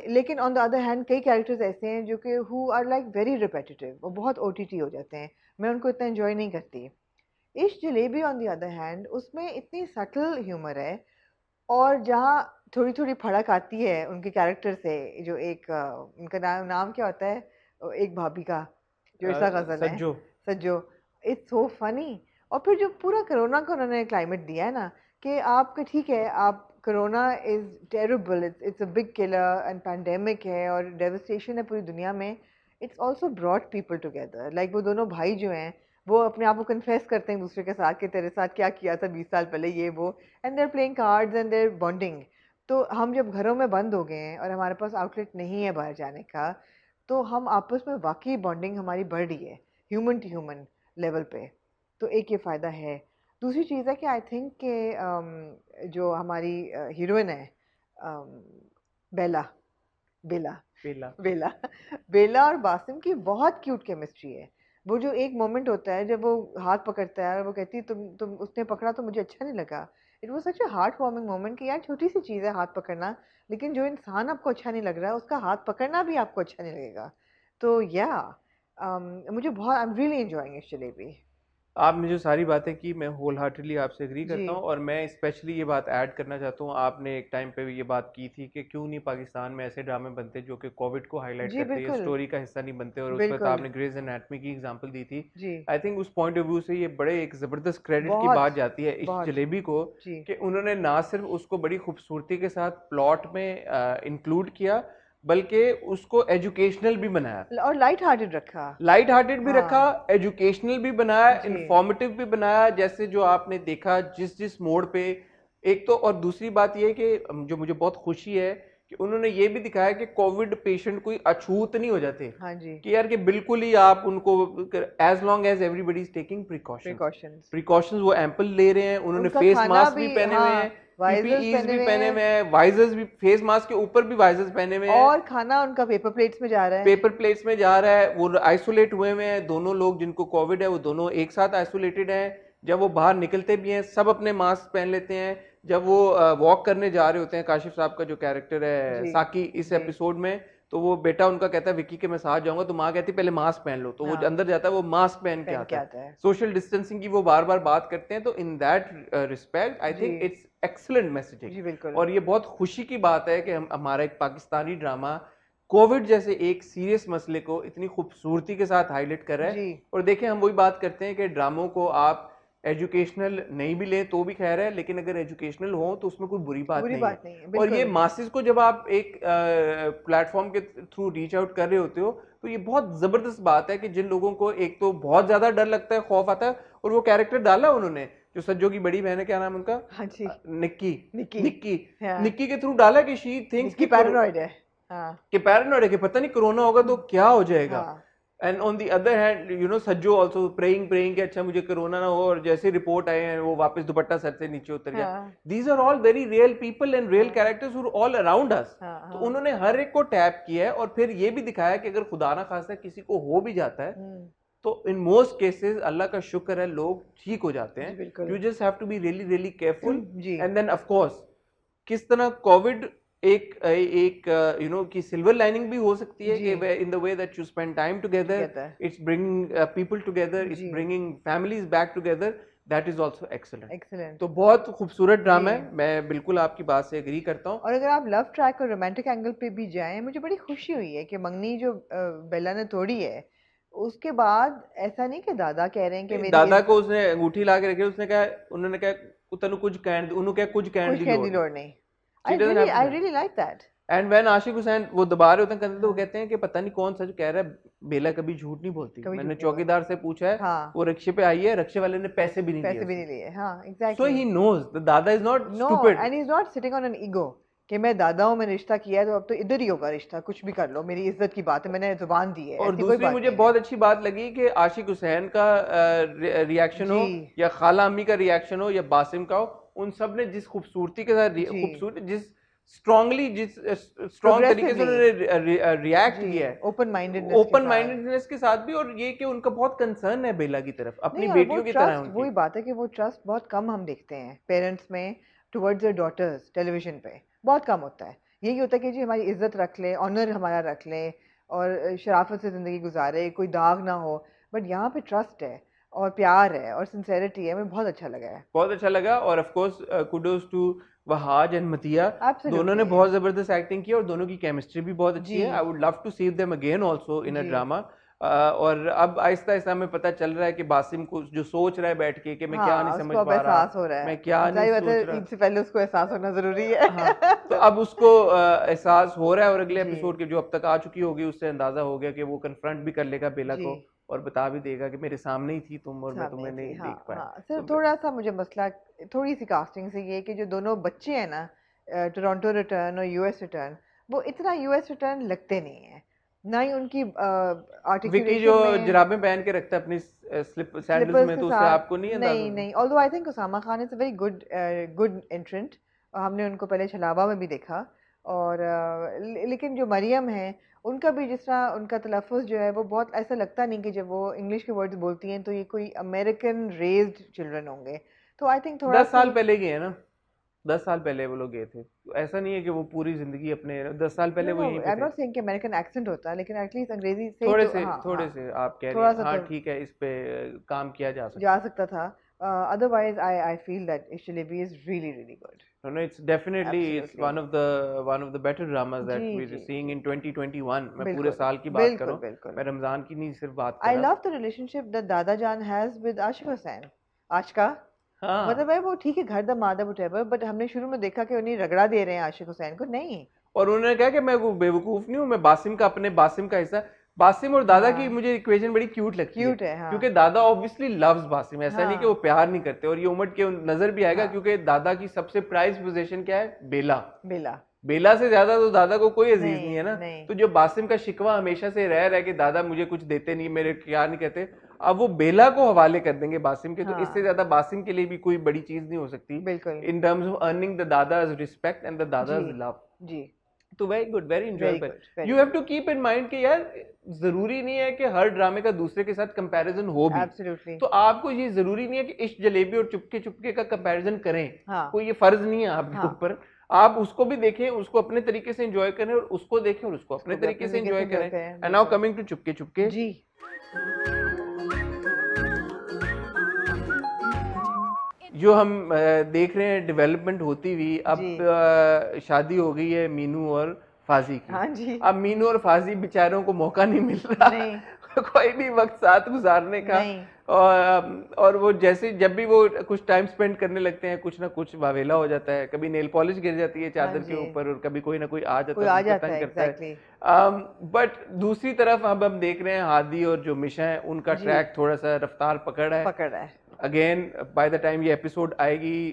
लेकिन ऑन द अदर हैंड कई कैरेक्टर्स ऐसे हैं जो कि who are like very repetitive, वो बहुत OTT हो जाते हैं, मैं उनको इतना एंजॉय नहीं करती। इश्क jalebi on the other hand उसमें इतनी सटल ह्यूमर है, और जहाँ थोड़ी थोड़ी फड़क आती है उनके कैरेक्टर से, जो एक उनका नाम क्या होता है, एक भाभी का जो इरसा गजल है, सज्जो सज्जो, इट्स सो फनी। और फिर जो पूरा कोरोना का उन्होंने क्लाइमेट दिया है ना, कि आपके ठीक है, आप corona is terrible, it's a big killer and pandemic है और डेवस्टेशन है पूरी दुनिया में, it's also brought people together. Like वो दोनों भाई जो हैं वो अपने आप को कन्फेस करते हैं दूसरे के साथ कि तेरे साथ क्या किया था 20 साल पहले, ये वो, and there playing cards and there bonding. तो हम जब घरों में बंद हो गए हैं और हमारे पास आउटलेट नहीं है बाहर जाने का, तो हम आपस में वाकई बॉन्डिंग हमारी बढ़ रही है ह्यूमन टू ह्यूमन लेवल पे। तो एक ये फ़ायदा है। दूसरी चीज़ है कि आई थिंक कि जो हमारी हीरोइन है बेला बेला पेला बेला बेला और बासिम की बहुत क्यूट केमिस्ट्री है। वो जो एक मोमेंट होता है जब वो हाथ पकड़ता है और वो कहती है तुम उसने पकड़ा तो मुझे अच्छा नहीं लगा। It was such a heart warming moment कि यार छोटी सी चीज़ है हाथ पकड़ना, लेकिन जो इंसान आपको अच्छा नहीं लग रहा है उसका हाथ पकड़ना भी आपको अच्छा नहीं लगेगा। तो या मुझे बहुत, आई एम रियली एंजॉयिंग इस जलेबी। आपने जो सारी बातें की मैं होल हार्टेडली आपसे एग्री जी करता हूँ, और मैं स्पेशली ये बात ऐड करना चाहता हूँ, आपने एक टाइम पे ये बात की थी कि क्यों नहीं पाकिस्तान में ऐसे ड्रामे बनते जो कि कोविड को हाईलाइट जी करते हैं, बिल्कुल स्टोरी का हिस्सा नहीं बनते, और उस वक्त बिल्कुल आपने ग्रेज एनाटमी की एग्जांपल दी थी। जी आई थिंक उस पॉइंट ऑफ व्यू से ये बड़े एक ज़बरदस्त क्रेडिट की बहुत बात जाती है इस बहुत जलेबी को, जी कि उन्होंने ना सिर्फ उसको बड़ी खूबसूरती के साथ प्लॉट में इंक्लूड किया, बल्कि उसको एजुकेशनल भी बनाया, और लाइट हार्टेड रखा। लाइट हार्टेड भी रखा, हाँ एजुकेशनल भी बनाया, जी इंफॉर्मेटिव भी बनाया, जैसे जो आपने देखा जिस जिस मोड़ पे। एक तो और दूसरी बात ये कि जो मुझे बहुत खुशी है कि उन्होंने ये भी दिखाया कि कोविड पेशेंट कोई अछूत नहीं हो जाते, हाँ जी कि यार कि बिल्कुल ही आप उनको, as long as everybody is taking precautions, precautions, precautions वो एम्पल ले रहे हैं, उन्होंने उनका फेस खाना मास्क भी भी, पहने हुए हैं, हाँ वाइजर्स पीपीईज पहने भी हुए पहने हैं, हुए हैं, वाइजर्स भी, फेस मास्क के ऊपर भी वाइजर्स पहने हुए हैं, और खाना उनका पेपर प्लेट्स में जा रहा है। पेपर प्लेट्स में जा रहा है, वो आइसोलेट हुए हुए हैं, दोनों लोग जिनको कोविड है वो दोनों एक साथ आइसोलेटेड हैं। जब वो बाहर निकलते भी हैं सब अपने मास्क पहन लेते हैं। जब वो वॉक करने जा रहे होते हैं, काशिफ साहब का जो कैरेक्टर है जी साकी इस जी एपिसोड में, तो वो बेटा उनका कहता है विक्की के मैं साथ जाऊंगा, तो माँ कहती है पहले मास्क पहन लो, तो वो हाँ। अंदर जाता है वो मास्क पहन के आता है। सोशल डिस्टेंसिंग की वो बार बार बात करते हैं, तो in that respect I think it's excellent messaging. जी बिल्कुल। और ये बहुत खुशी की बात है कि हमारा एक पाकिस्तानी ड्रामा कोविड जैसे एक सीरियस मसले को इतनी खूबसूरती के साथ हाईलाइट कर रहा है। जी। और देखिए हम वही बात करते हैं कि ड्रामों को आप एजुकेशनल नहीं भी लें तो भी खैर है, लेकिन अगर एजुकेशनल हो तो उसमें कोई बुरी बात नहीं है। और ये मासेस को जब आप एक प्लेटफॉर्म के थ्रू रीच आउट कर रहे होते हो, तो ये बहुत जबरदस्त बात है कि जिन लोगों को एक तो बहुत ज्यादा डर लगता है, खौफ आता है, और वो कैरेक्टर डाला उन्होंने जो सज्जो की बड़ी बहन है, क्या नाम उनका? हाँ जी। निक्की। निक्की। निक्की के थ्रू डाला कि शी थिंक्स कि पैरानॉइड है। हाँ। कि पैरानॉइड है कि पता नहीं कोरोना होगा तो क्या हो जाएगा। हाँ। And on the other hand you know Sajjo also praying कि अच्छा मुझे कोरोना ना हो, और जैसे रिपोर्ट आए हैं वो वापस दुपट्टा सर से नीचे उतर गया। These are all very real people and real characters who are all around us. तो उन्होंने हर एक को टैप किया है, और फिर ये भी दिखाया कि अगर खुदा ना खास्ता किसी को हो भी जाता है तो इन मोस्ट केसेस अल्लाह का शुक्र है लोग ठीक हो जाते हैं। You just have to be really really careful. And then of course किस तरह कोविड एक यू नो की सिल्वर लाइनिंग भी हो सकती है कि in the way that you spend time together, it's bringing people together, it's bringing families back together, that is also excellent. तो बहुत खूबसूरत ड्रामा है, मैं बिल्कुल आपकी बात से एग्री करता हूँ। और अगर आप लव ट्रैक और रोमांटिक एंगल पे भी जाएं, मुझे बड़ी खुशी हुई है कि मंगनी जो बेला ने तोड़ी है, उसके बाद ऐसा नहीं कि दादा कह रहे हैं कि मेरी दादा को उसने अंगूठी ला के रखी, उसने कहा, उन्होंने कहा तनु कुछ कहने, उन्होंने कहा कुछ कहने दी लोड़ नहीं। I really like that. And when आशिक हुसैन वो दबा रहे होते हैं, तो वो कहते हैं कि पता नहीं कौन सा जो कह रहा है बेला कभी झूठ नहीं बोलती। मैंने चौकीदार से पूछा है, वो रिक्शे पे आई है, रिक्शे वाले ने पैसे भी नहीं लिए। हाँ, exactly. So he knows the दादा is not stupid. And he's not sitting on an ego कि मैं दादा हूँ, मैंने रिश्ता किया है तो अब तो इधर ही होगा रिश्ता, कुछ भी कर लो, मेरी इज्जत की बात है, मैंने जुबान दी है। और दूसरी मुझे बहुत अच्छी बात लगी कि आशिक हुसैन का रिएक्शन हो या खाला अम्मी का रिएक्शन हो या बासिम का हो, उन सब ने जिस खूबसूरती के साथ स्ट्रॉन्ग तरीके से उन्होंने रिएक्ट किया है, ओपन माइंडेडनेस के साथ भी, और ये कि उनका बहुत कंसर्न है बेला की तरफ, अपनी बेटियों की तरह। वही बात है कि वो ट्रस्ट बहुत कम हम देखते हैं पेरेंट्स में टुवर्ड्स देयर डॉटर्स, टेलीविजन पे बहुत कम होता है। यही होता है कि जी हमारी इज्जत रख ले, ऑनर हमारा रख ले, और शराफत से ज़िंदगी गुजारे, कोई दाग ना हो। बट यहाँ पे ट्रस्ट है और प्यार है और सिंसेरिटी है, मुझे बहुत अच्छा लगा है। बहुत अच्छा लगा। और of course kudos to Wahaj and Matiya, दोनों ने बहुत जबरदस्त एक्टिंग की और दोनों की केमिस्ट्री भी बहुत अच्छी है। I would love to see them again also in a drama. और अब आहिस्ता आहिस्ता हमें पता चल रहा है कि बासिम को जो सोच रहा है बैठ के कि मैं क्या नहीं समझ पा रहा, मैं क्या नहीं सोच रहा, ईद से पहले उसको एहसास होना जरूरी है। तो अब उसको एहसास हो रहा है, और अगले एपिसोड के जो अब तक आ चुकी होगी उससे अंदाजा हो गया कि वो कन्फ्रंट भी कर लेगा बेला को और बता भी देगा कि मेरे सामने ही थी तुम और मैं तुम्हें नहीं देख पाया। सिर्फ थोड़ा सा मुझे मसला थोड़ी सी कास्टिंग से ये कि जो दोनों बच्चे हैं ना, टोरंटो रिटर्न और यूएस रिटर्न, वो इतना यूएस रिटर्न लगते नहीं है, ना ही उनकी विकी जो जुराबें पहन के रखता है अपनी स्लिप सैंडल्स में, तो उससे आपको नहीं अंदाजा? नहीं, although I think Usama Khan is a very good entrant. हमने उनको पहले छलावा में भी देखा, और लेकिन जो मरियम है उनका भी जिस तरह उनका तलफ़ुज़ जो है वो बहुत ऐसा लगता नहीं कि जब वो इंग्लिश के वर्ड्स बोलती हैं तो ये कोई अमेरिकन रेज्ड चिल्ड्रन होंगे। तो आई थिंक थोड़ा 10 साल पहले गए हैं ना, 10 साल पहले वो लोग गए थे, ऐसा नहीं है कि वो पूरी जिंदगी अपने 10 साल पहले वो यहीं पे थे। आई एम नॉट सेइंग कि अमेरिकन एक्सेंट होता, लेकिन एटलीस्ट अंग्रेजी से थोड़े से आप कह रहे हैं, हाँ ठीक है, इस पे काम किया जा सकता था। Otherwise, I feel that Ishq Jalebi is really good. No, it's definitely it's one of the better dramas that we're seeing in 2021. मैं पूरे साल की बात कर रहा हूँ, मैं रमजान की नहीं सिर्फ बात कर रहा हूँ। I love the relationship that Dada Jan has with Ashik Hussain. Ashika, मतलब है वो ठीक है घर दामाद है whatever, but हमने शुरू में देखा कि उन्हें रगड़ा दे रहे हैं आशिक हुसैन को, नहीं। और उन्होंने कहा कि मैं वो बेवकूफ नहीं हूँ, मैं अपने बासिम का हिस्सा। बासिम और दादा की मुझे इक्वेशन बड़ी क्यूट लगती है, क्योंकि दादा ऑब्वियसली लव्स बासिम, ऐसा नहीं कि वो प्यार नहीं करते, और ये उमड़ के नजर भी आएगा, क्योंकि दादा की सबसे प्राइज पोजीशन क्या है? बेला से ज्यादा तो दादा को कोई अजीज नहीं है ना। तो जो बासिम का शिकवा हमेशा से रह रहा है कि दादा मुझे कुछ देते नहीं, मेरे प्यार नहीं करते, अब वो बेला को हवाले कर देंगे बासिम के। तो इससे ज्यादा बासिम के लिए भी कोई बड़ी चीज नहीं हो सकती in terms of earning the dada's respect and the dada's love. तो very good, very enjoyable. You have to keep in mind कि यार जरूरी नहीं है कि हर ड्रामे का दूसरे के साथ कंपैरिजन हो भी। Absolutely. तो आपको ये जरूरी नहीं है कि इश्क जलेबी और चुपके चुपके का कंपैरिजन करें, कोई ये फर्ज नहीं है आपके ऊपर। आप उसको भी देखें, उसको अपने तरीके से एंजॉय करें, और उसको देखें और उसको अपने तरीके से एंजॉय करें। And now coming to Chupke Chupke जी, जो हम देख रहे हैं डेवलपमेंट होती हुई, अब शादी हो गई है मीनू और फाजी की। हाँ जी, अब मीनू और फाजी बेचारों को मौका नहीं मिल रहा नहीं, कोई भी वक्त साथ गुजारने का। नहीं, और वो जैसे जब भी वो कुछ टाइम स्पेंड करने लगते हैं, कुछ ना कुछ वावेला हो जाता है, कभी नेल पॉलिश गिर जाती है चादर के ऊपर, और कभी कोई ना कोई आ जाता कोई है, आ उनको जाता तंग है, करता है। एग्जैक्टली। बट दूसरी तरफ अब हम देख रहे हैं हादी और जो मिशा है, उनका जी। ट्रैक थोड़ा सा रफ्तार पकड़ है। पकड़ है, अगेन बाय द टाइम ये एपिसोड आएगी,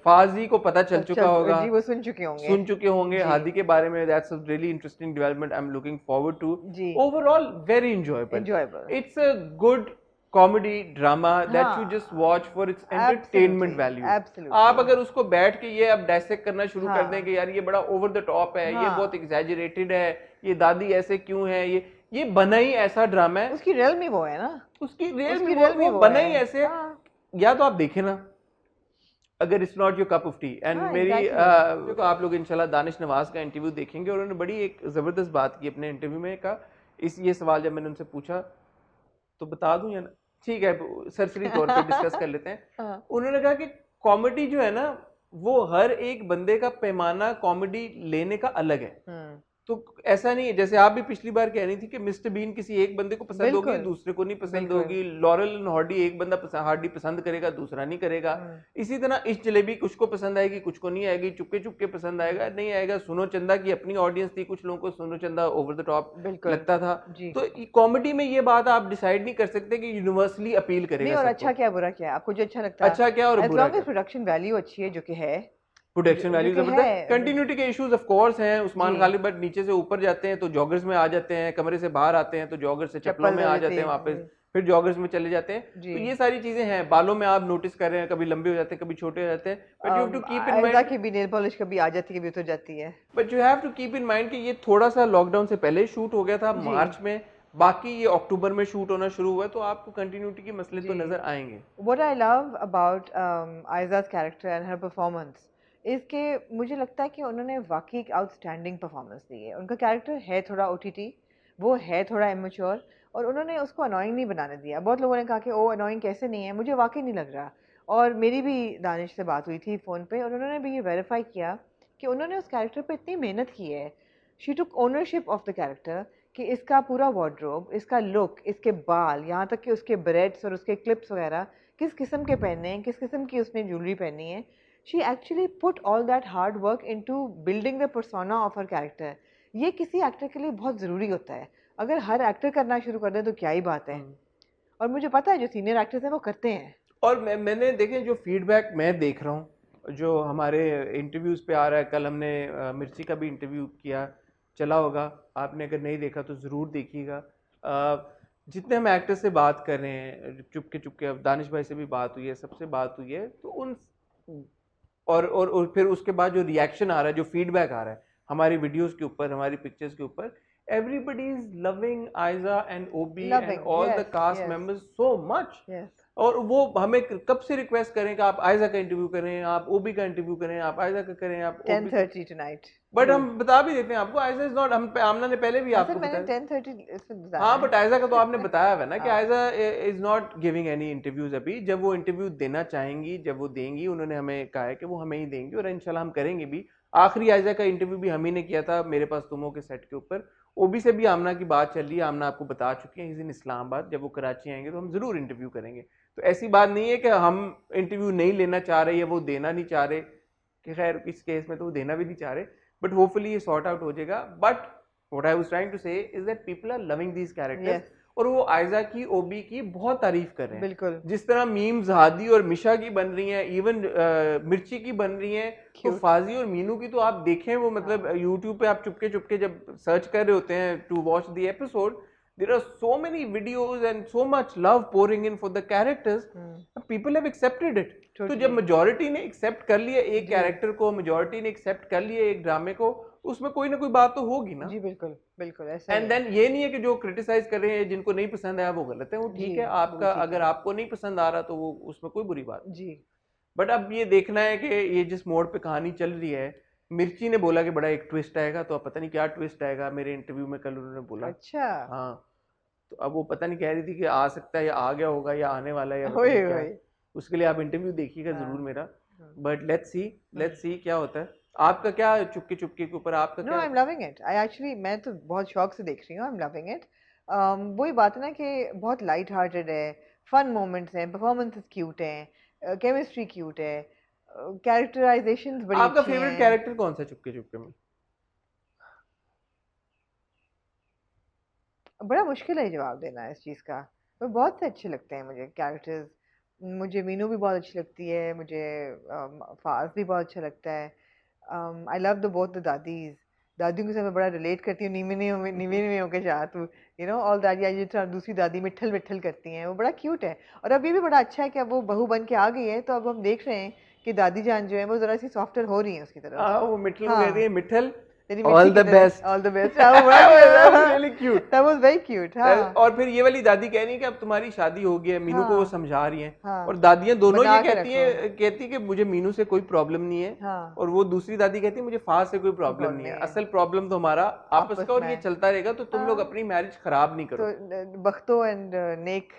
फाजी को पता चल चुका होगा, जी, वो सुन चुके होंगे, जी। हादी के बारे में। That's a really interesting development, I am looking forward to. जी, overall very enjoyable, enjoyable, it's a good comedy drama that हाँ, you just watch for its entertainment absolutely, value. absolutely, आप अगर उसको बैठ के ये अब डायसेक्ट करना शुरू कर हाँ, दें कि यार ये बड़ा ओवर द टॉप है, ये हाँ, बहुत एग्जैजरेटेड है, ये दादी ऐसे क्यों है, ये बना ही ऐसा ड्रामा है, उसकी रियल में वो है ना, उसकी रियल उसकी में रियल में वो वो बना है, ही ऐसे। हाँ, या तो आप देखें ना, अगर it's not your cup of T. And हाँ, मेरी exactly, देखो, आप लोग इंशाल्लाह दानिश नवाज का इंटरव्यू देखेंगे, और उन्होंने बड़ी एक जबरदस्त बात की अपने इंटरव्यू में। कहा ये सवाल जब मैंने उनसे पूछा तो बता दूं या ना, ठीक है सरसरी तौर पे डिस्कस कर लेते हैं। हाँ, उन्होंने कहा कि कॉमेडी जो है ना, वो हर एक बंदे का पैमाना कॉमेडी लेने का अलग है। हम्म, तो ऐसा नहीं है, जैसे आप भी पिछली बार कह रही थी कि मिस्टर बीन किसी एक बंदे को पसंद होगी, बिल्कुल, दूसरे को नहीं पसंद बिल्कुल, होगी। लॉरेल एंड हार्डी एक बंदा हार्डी पसंद करेगा, दूसरा नहीं करेगा। इसी तरह इस जलेबी कुछ को पसंद आएगी, कुछ को नहीं आएगी, चुपके चुपके पसंद आएगा, नहीं आएगा। सुनो चंदा की अपनी ऑडियंस थी, कुछ लोगों को सुनो चंदा ओवर द टॉप बिल्कुल, लगता था। जी। तो कॉमेडी में ये बात आप डिसाइड नहीं कर सकते कि यूनिवर्सली अपील नहीं, करेगा और सबको। अच्छा क्या बुरा क्या, आपको जो अच्छा लगता है, अच्छा क्या और एज बुरा लॉन्ग क्या, एज प्रोडक्शन वैल्यू अच्छी है, जो कि है, प्रोडक्शन जो वैल्यू कि जबरदस्त। है, कंटिन्यूटी के इश्यूज ऑफ कोर्स हैं। उस्मान जी, खालिद बट नीचे से ऊपर जाते हैं तो जॉगर्स में आ जाते हैं, कमरे से बाहर आते हैं तो जॉगर्स से चप्पलों में ले आ लेते जाते हैं हैं, वापस, फिर जॉगर्स में चले जाते हैं। जी। तो ये सारी चीजें हैं। बालों में आप नोटिस कर रहे हैं, कभी लंबे हो जाते हैं, कभी छोटे हो जाते हैं, but you have to keep in Ayeza mind, की भी नेल पॉलिश कभी आ जाती है, कभी उतर जाती है, but you have to keep in mind कि ये थोड़ा सा लॉकडाउन से पहले शूट हो गया था जी। मार्च में, बाकी ये अक्टूबर में शूट होना शुरू हुआ है, तो आपको कंटिन्यूटी के मसले तो जी। नजर आएंगे। What I love about Aiza's character and her performance is कि मुझे लगता है कि उन्होंने वाकई एक आउटस्टैंडिंग परफॉर्मेंस दी है। उनका कैरेक्टर है थोड़ा OTT, वो है थोड़ा इमेच्योर, और उन्होंने उसको अनोइंग नहीं बनाने दिया। बहुत लोगों ने कहा कि ओ अनोइंग कैसे नहीं है, मुझे वाकई नहीं लग रहा। और मेरी भी दानिश से बात हुई थी फ़ोन पे, और उन्होंने भी ये वेरीफाई किया कि उन्होंने उस कैरेक्टर पे इतनी मेहनत की है। She took ownership of the character, कि इसका पूरा वार्डरोब, इसका लुक, इसके बाल, यहाँ तक कि उसके ब्रेड्स और उसके क्लिप्स वगैरह किस किस्म के पहनने हैं, किस किस्म की उसने ज्वेलरी पहनी है। She actually put all that hard work into building the persona of her character. ये किसी एक्टर के लिए बहुत ज़रूरी होता है। अगर हर एक्टर करना शुरू कर दे तो क्या ही बात है। और मुझे पता है जो सीनियर एक्टर्स हैं वो करते हैं। और मैंने देखें जो फीडबैक मैं देख रहा हूँ, जो हमारे इंटरव्यूज़ पे आ रहा है, कल हमने मिर्ची का भी इंटरव्यू किया, चला होगा, आपने अगर नहीं देखा तो ज़रूर देखिएगा। जितने हम एक्टर से बात कर रहे हैं, चुपके चुपके, अब दानिश भाई से भी बात हुई है, सबसे बात हुई है, तो उन और फिर उसके बाद जो रिएक्शन आ रहा है, जो फीडबैक आ रहा है हमारी वीडियोस के ऊपर, हमारी पिक्चर्स के ऊपर, everybody is loving Aiza and Obi Loving, and all the yes, cast yes. members so much. Yes. और वो हमें कब से रिक्वेस्ट करें कि आप आयजा का इंटरव्यू करें, आप ओबी का इंटरव्यू करें, आप आयजा का करें, आप 10:30 tonight. बट हम बता भी देते हैं आपको, आयजा इज नॉट, हम आमना ने पहले भी आपको मैंने बताया। 10:30 इसमें बताया हाँ, है। बट आयजा का तो आपने बताया हुआ है ना कि हाँ। Ayeza is not giving any interviews अभी। जब वो इंटरव्यू देना चाहेंगी, जब वो देंगी, उन्होंने हमें कहा है कि वो हमें ही देंगी, और इंशाल्लाह हम करेंगे भी। आखिरी आयजा का इंटरव्यू भी हम ही ने किया था मेरे पास तुमों के सेट के ऊपर। ओबी से भी आमना की बात चल रही है, आमना आपको बता चुकी है, इस दिन इस्लामाबाद, जब वो कराची आएंगे तो हम जरूर इंटरव्यू करेंगे। तो ऐसी बात नहीं है कि हम इंटरव्यू नहीं लेना चाह रहे या वो देना नहीं चाह रहे, कि खैर इस केस में तो वो देना भी नहीं चाह रहे, बट होपफुली ये सॉर्ट आउट हो जाएगा। But what I was trying to say is that people are loving these characters, और वो आयजा की, ओबी की बहुत तारीफ कर रहे हैं। बिल्कुल। जिस तरह मीम्स हादी और मिशा की बन रही हैं, इवन मिर्ची की बन रही हैं, तो फाजी और मीनू की तो आप देखें, वो मतलब यूट्यूब पे आप चुपके चुपके जब सर्च कर रहे होते हैं to watch the episode, there are so many videos and so much love pouring in for the characters. People have accepted it. तो जब majority ने accept कर लिया एक कैरेक्टर को, majority ने accept कर लिया एक ड्रामे को, उसमें कोई ना कोई बात तो होगी ना। जी बिल्कुल बिल्कुल ऐसा। एंड देन ये नहीं है कि जो क्रिटिसाइज कर रहे हैं, जिनको नहीं पसंद आया वो गलत है, वो ठीक है आपका, अगर आपको नहीं पसंद आ रहा तो वो उसमें कोई बुरी बात जी। बट अब ये देखना है कि ये जिस मोड़ पे कहानी चल रही है, मिर्ची ने बोला कि बड़ा एक ट्विस्ट आएगा, तो अब पता नहीं क्या ट्विस्ट आएगा। मेरे इंटरव्यू में कल उन्होंने बोला। अच्छा। हाँ, तो अब वो पता नहीं कह रही थी कि आ सकता है या आ गया होगा या आने वाला है या पता ओए नहीं क्या। ओए। उसके लिए आप इंटरव्यू देखिएगा हाँ। जरूर मेरा। हाँ। बट लेट्स सी क्या होता है। आपका क्या चुपके चुपके के ऊपर आपका नो, क्या? I am loving it. I actually, मैं तो बहुत शौक से देख रही हूँ। I am loving it. वही बात है ना कि बहुत लाइट हार्टेड है, फन मोमेंट्स हैं, परफॉर्मेंसेस क्यूट हैं, केमिस्ट्री क्यूट है, कैरेक्टराइजेशंस बड़ी आपका अच्छी फेवरेट हैं। कैरेक्टर कौन सा चुपके चुपके में? बड़ा मुश्किल है जवाब देना इस चीज़ का। पर बहुत से अच्छे लगते हैं मुझे कैरेक्टर्स। मुझे मीनू भी बहुत अच्छी लगती है, मुझे फाज भी बहुत अच्छा लगता है। I love the both the dadis. दादियों के साथ मैं बड़ा रिलेट करती हूँ। नीवे नीवे नीवे नीवे होके जा तू, यू नो, ऑल दैट। या जिस तरह दूसरी दादी मिठल मिठल करती हैं, वो बड़ा क्यूट है। और अब ये भी बड़ा अच्छा है कि अब वो बहू बन के आ गई है, तो अब हम देख रहे हैं कि दादी जान जो है वो ज़रा सी सॉफ्टर हो रही है उसकी तरफ। वो मिठल को हाँ, कहती है, मिठल तेरी ऑल मिट्टी द की बेस्ट। तरह। All the best. हाँ, वो बड़ा really cute. that was very cute। हाँ और फिर ये वाली दादी कह रही है कि अब तुम्हारी शादी हो गई है, मीनू को वो हाँ समझा रही हैं। हाँ, और दादियां दोनों बना ये के कहती रखो। हैं, कहती कि मुझे मीनू से कोई प्रॉब्लम नहीं है। हाँ, और वो दूसरी दादी कहती है मुझे फाज से कोई प्रॉब्लम प्रॉब्लम नहीं है, नहीं है। असल प्रॉब्लम तो हमारा आपस आपस का, और में ये है। चलता रहेगा, तो तुम लोग हाँ, अपनी मैरिज खराब नहीं करो। तो बख्तो एंड नेक,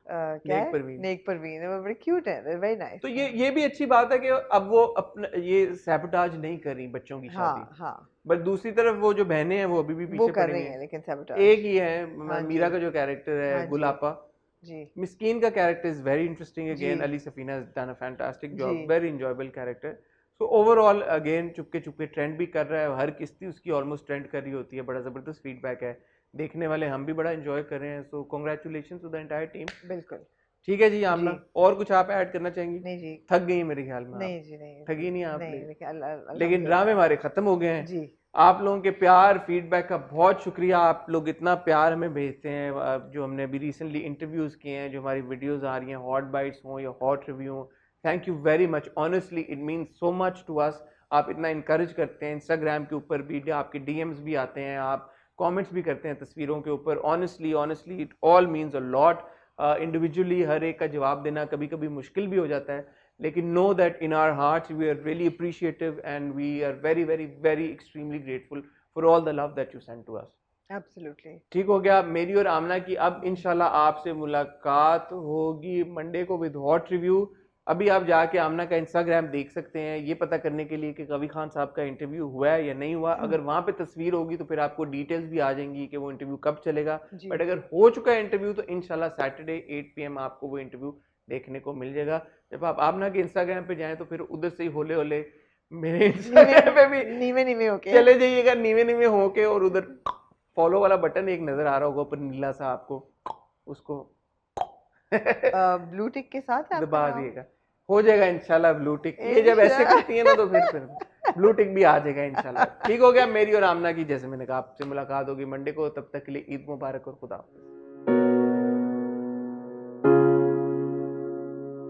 क्या नेक है, परवीन। नेक परवीन, वो बड़े क्यूट है, वेरी नाइस। तो ये भी अच्छी बात है कि अब वो अपना ये सैबोटाज नहीं कर रही बच्चों की शादी। हाँ हाँ, बट दूसरी तरफ वो जो बहनें हैं वो अभी भी वो पीछे कर पड़ी हुई रही हैं। हैं लेकिन sabotage। एक ही है हाँ मीरा जी, का जो कैरेक्टर हाँ है जी, गुलापा। जी मिस्कीन का कैरेक्टर इज वेरी इंटरेस्टिंग जी again. Ali Safina has done a fantastic जी। job, very enjoyable character। So overall again Chupke Chupke trend भी कर रहा है, हर किस्ती उसकी ऑलमोस्ट ट्रेंड कर रही होती है, बड़ा जबरदस्त फीडबैक है, देखने वाले हम भी बड़ा एंजॉय कर रहे हैं। So congratulation to the entire team. बिल्कुल। ठीक है जी जी, आमना, और कुछ आप ऐड करना चाहेंगी? नहीं जी, थक गई मेरे ख्याल में आप। नहीं जी, नहीं ठगी नहीं आप नहीं, लेकिन लेकिन लेकिन ड्रामे अल्हम्दुलिल्लाह। हमारे खत्म हो गए हैं। जी आप लोगों के प्यार फीडबैक का बहुत शुक्रिया। आप लोग इतना प्यार हमें भेजते हैं, जो हमने अभी रिसेंटली इंटरव्यूज किए हैं, जो हमारी वीडियोस आ रही हैं, हॉट बाइट्स हो या हॉट रिव्यू हो, thank you very much. Honestly it means so much to us. आप इतना इंकरेज करते हैं, इंस्टाग्राम के ऊपर भी आपके डीएम्स भी आते हैं, आप कमेंट्स भी करते हैं तस्वीरों के ऊपर। Honestly honestly it all means a lot. Individually हर एक का जवाब देना कभी कभी मुश्किल भी हो जाता है, लेकिन know that in our hearts we are really appreciative and we are very very very extremely grateful for all the love that you send to us. Absolutely. ठीक हो गया मेरी और आमना की। अब इंशाल्लाह आपसे मुलाकात होगी मंडे को विद हॉट रिव्यू। अभी आप जाके आमना का इंस्टाग्राम देख सकते हैं ये पता करने के लिए कि कवि खान साहब का इंटरव्यू हुआ है या नहीं हुआ। अगर वहां पे तस्वीर होगी तो फिर आपको डिटेल्स भी आ जाएंगी कि वो इंटरव्यू कब चलेगा। जी बट अगर हो चुका है इंटरव्यू तो इंशाल्लाह सैटरडे 8 PM आपको वो इंटरव्यू देखने को मिल जाएगा। जब आप आमना के इंस्टाग्राम पे जाएं तो फिर उधर से ही होले होले मेरे इंस्टाग्राम पे भी नीवे नीवे होके चले जाइएगा, नीवे नीवे होके, और उधर फॉलो वाला बटन एक नजर आ रहा होगा ऊपर नीला सा, आपको उसको ब्लू टिक के साथ है आपका दबा नाम? दिएगा, हो जाएगा इंशाल्लाह ब्लू टिक। ये जब ऐसे करती है ना तो फिर ब्लू टिक भी आ जाएगा इंशाल्लाह। ठीक हो गया मेरी और आमना की, जैसे मैंने कहा आपसे मुलाकात होगी मंडे को। तब तक के लिए ईद मुबारक और खुदा हाफिज़।